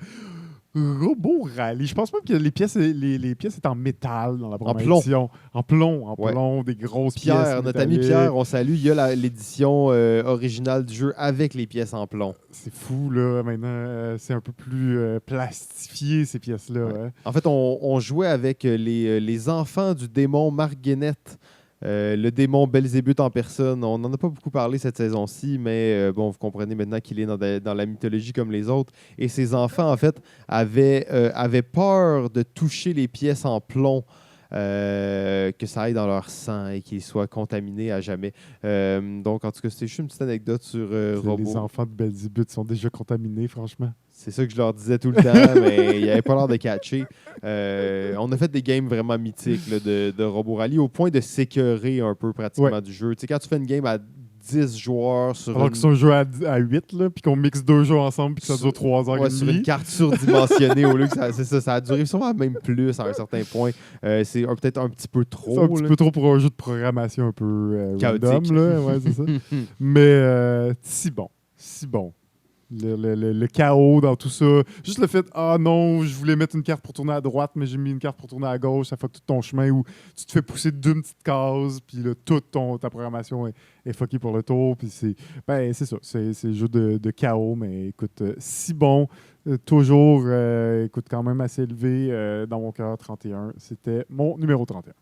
Robot rallye. Je pense même que les pièces étaient en métal dans la première édition. En plomb, des grosses pièces. Notre ami Pierre, on salue. Il y a l'édition originale du jeu avec les pièces en plomb. C'est fou, là. Maintenant, c'est un peu plus plastifié, ces pièces-là. Ouais. Hein. En fait, on jouait avec les enfants du démon Marguenette. Le démon Belzébuth en personne. On n'en a pas beaucoup parlé cette saison-ci, mais bon, vous comprenez maintenant qu'il est dans la mythologie comme les autres. Et ses enfants, en fait, avaient peur de toucher les pièces en plomb, que ça aille dans leur sang et qu'ils soient contaminés à jamais. Donc, en tout cas, c'était juste une petite anecdote sur Robot. Les enfants de Belzébuth sont déjà contaminés, franchement. C'est ça que je leur disais tout le temps, mais il n'y avait pas l'air de catcher. On a fait des games vraiment mythiques là, de Robot Rally au point de s'écœurer un peu pratiquement du jeu. Tu sais, quand tu fais une game à 10 joueurs sur Alors que c'est un jeu à 8, là, puis qu'on mixe 2 jeux ensemble, puis que ça dure 3 heures et sur une demie. carte surdimensionnée au lieu que ça a duré sûrement même plus à un certain point. C'est peut-être un petit peu trop. C'est un petit peu trop pour un jeu de programmation un peu chaotique. random, là. Ouais, c'est ça. Mais si bon. Si bon. Le chaos dans tout ça. Juste le fait, ah non, je voulais mettre une carte pour tourner à droite, mais j'ai mis une carte pour tourner à gauche. Ça fait tout ton chemin où tu te fais pousser d'une petite case, puis là, toute ta programmation est fuckée pour le tour. Puis c'est ça. C'est un jeu de chaos, mais écoute, si bon. Toujours, écoute, quand même assez élevé dans mon cœur, 31. C'était mon numéro 31.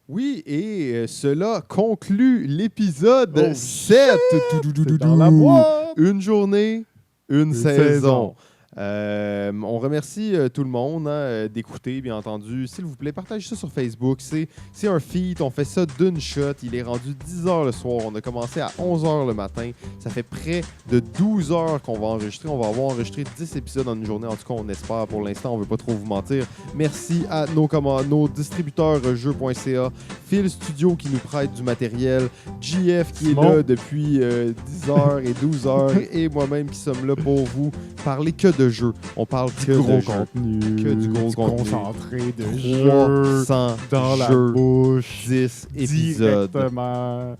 Oui, et cela conclut l'épisode 7. C'est dans la boîte. Une journée, une saison. saison. On remercie tout le monde d'écouter, bien entendu. S'il vous plaît, partagez ça sur Facebook. C'est un feat, on fait ça d'une shot. Il est rendu 10h le soir. On a commencé à 11h le matin. Ça fait près de 12 heures qu'on va enregistrer. On va avoir enregistré 10 épisodes en une journée. En tout cas, on espère pour l'instant. On ne veut pas trop vous mentir. Merci à nos distributeurs jeux.ca, Phil Studio qui nous prête du matériel, JF qui est là depuis 10h et 12h et moi-même qui sommes là pour vous parler que de jeux. On parle que du gros de contenu, que du gros contenu. Concentré de jeux 300 dans la jeux, bouche, 10 épisodes. directement.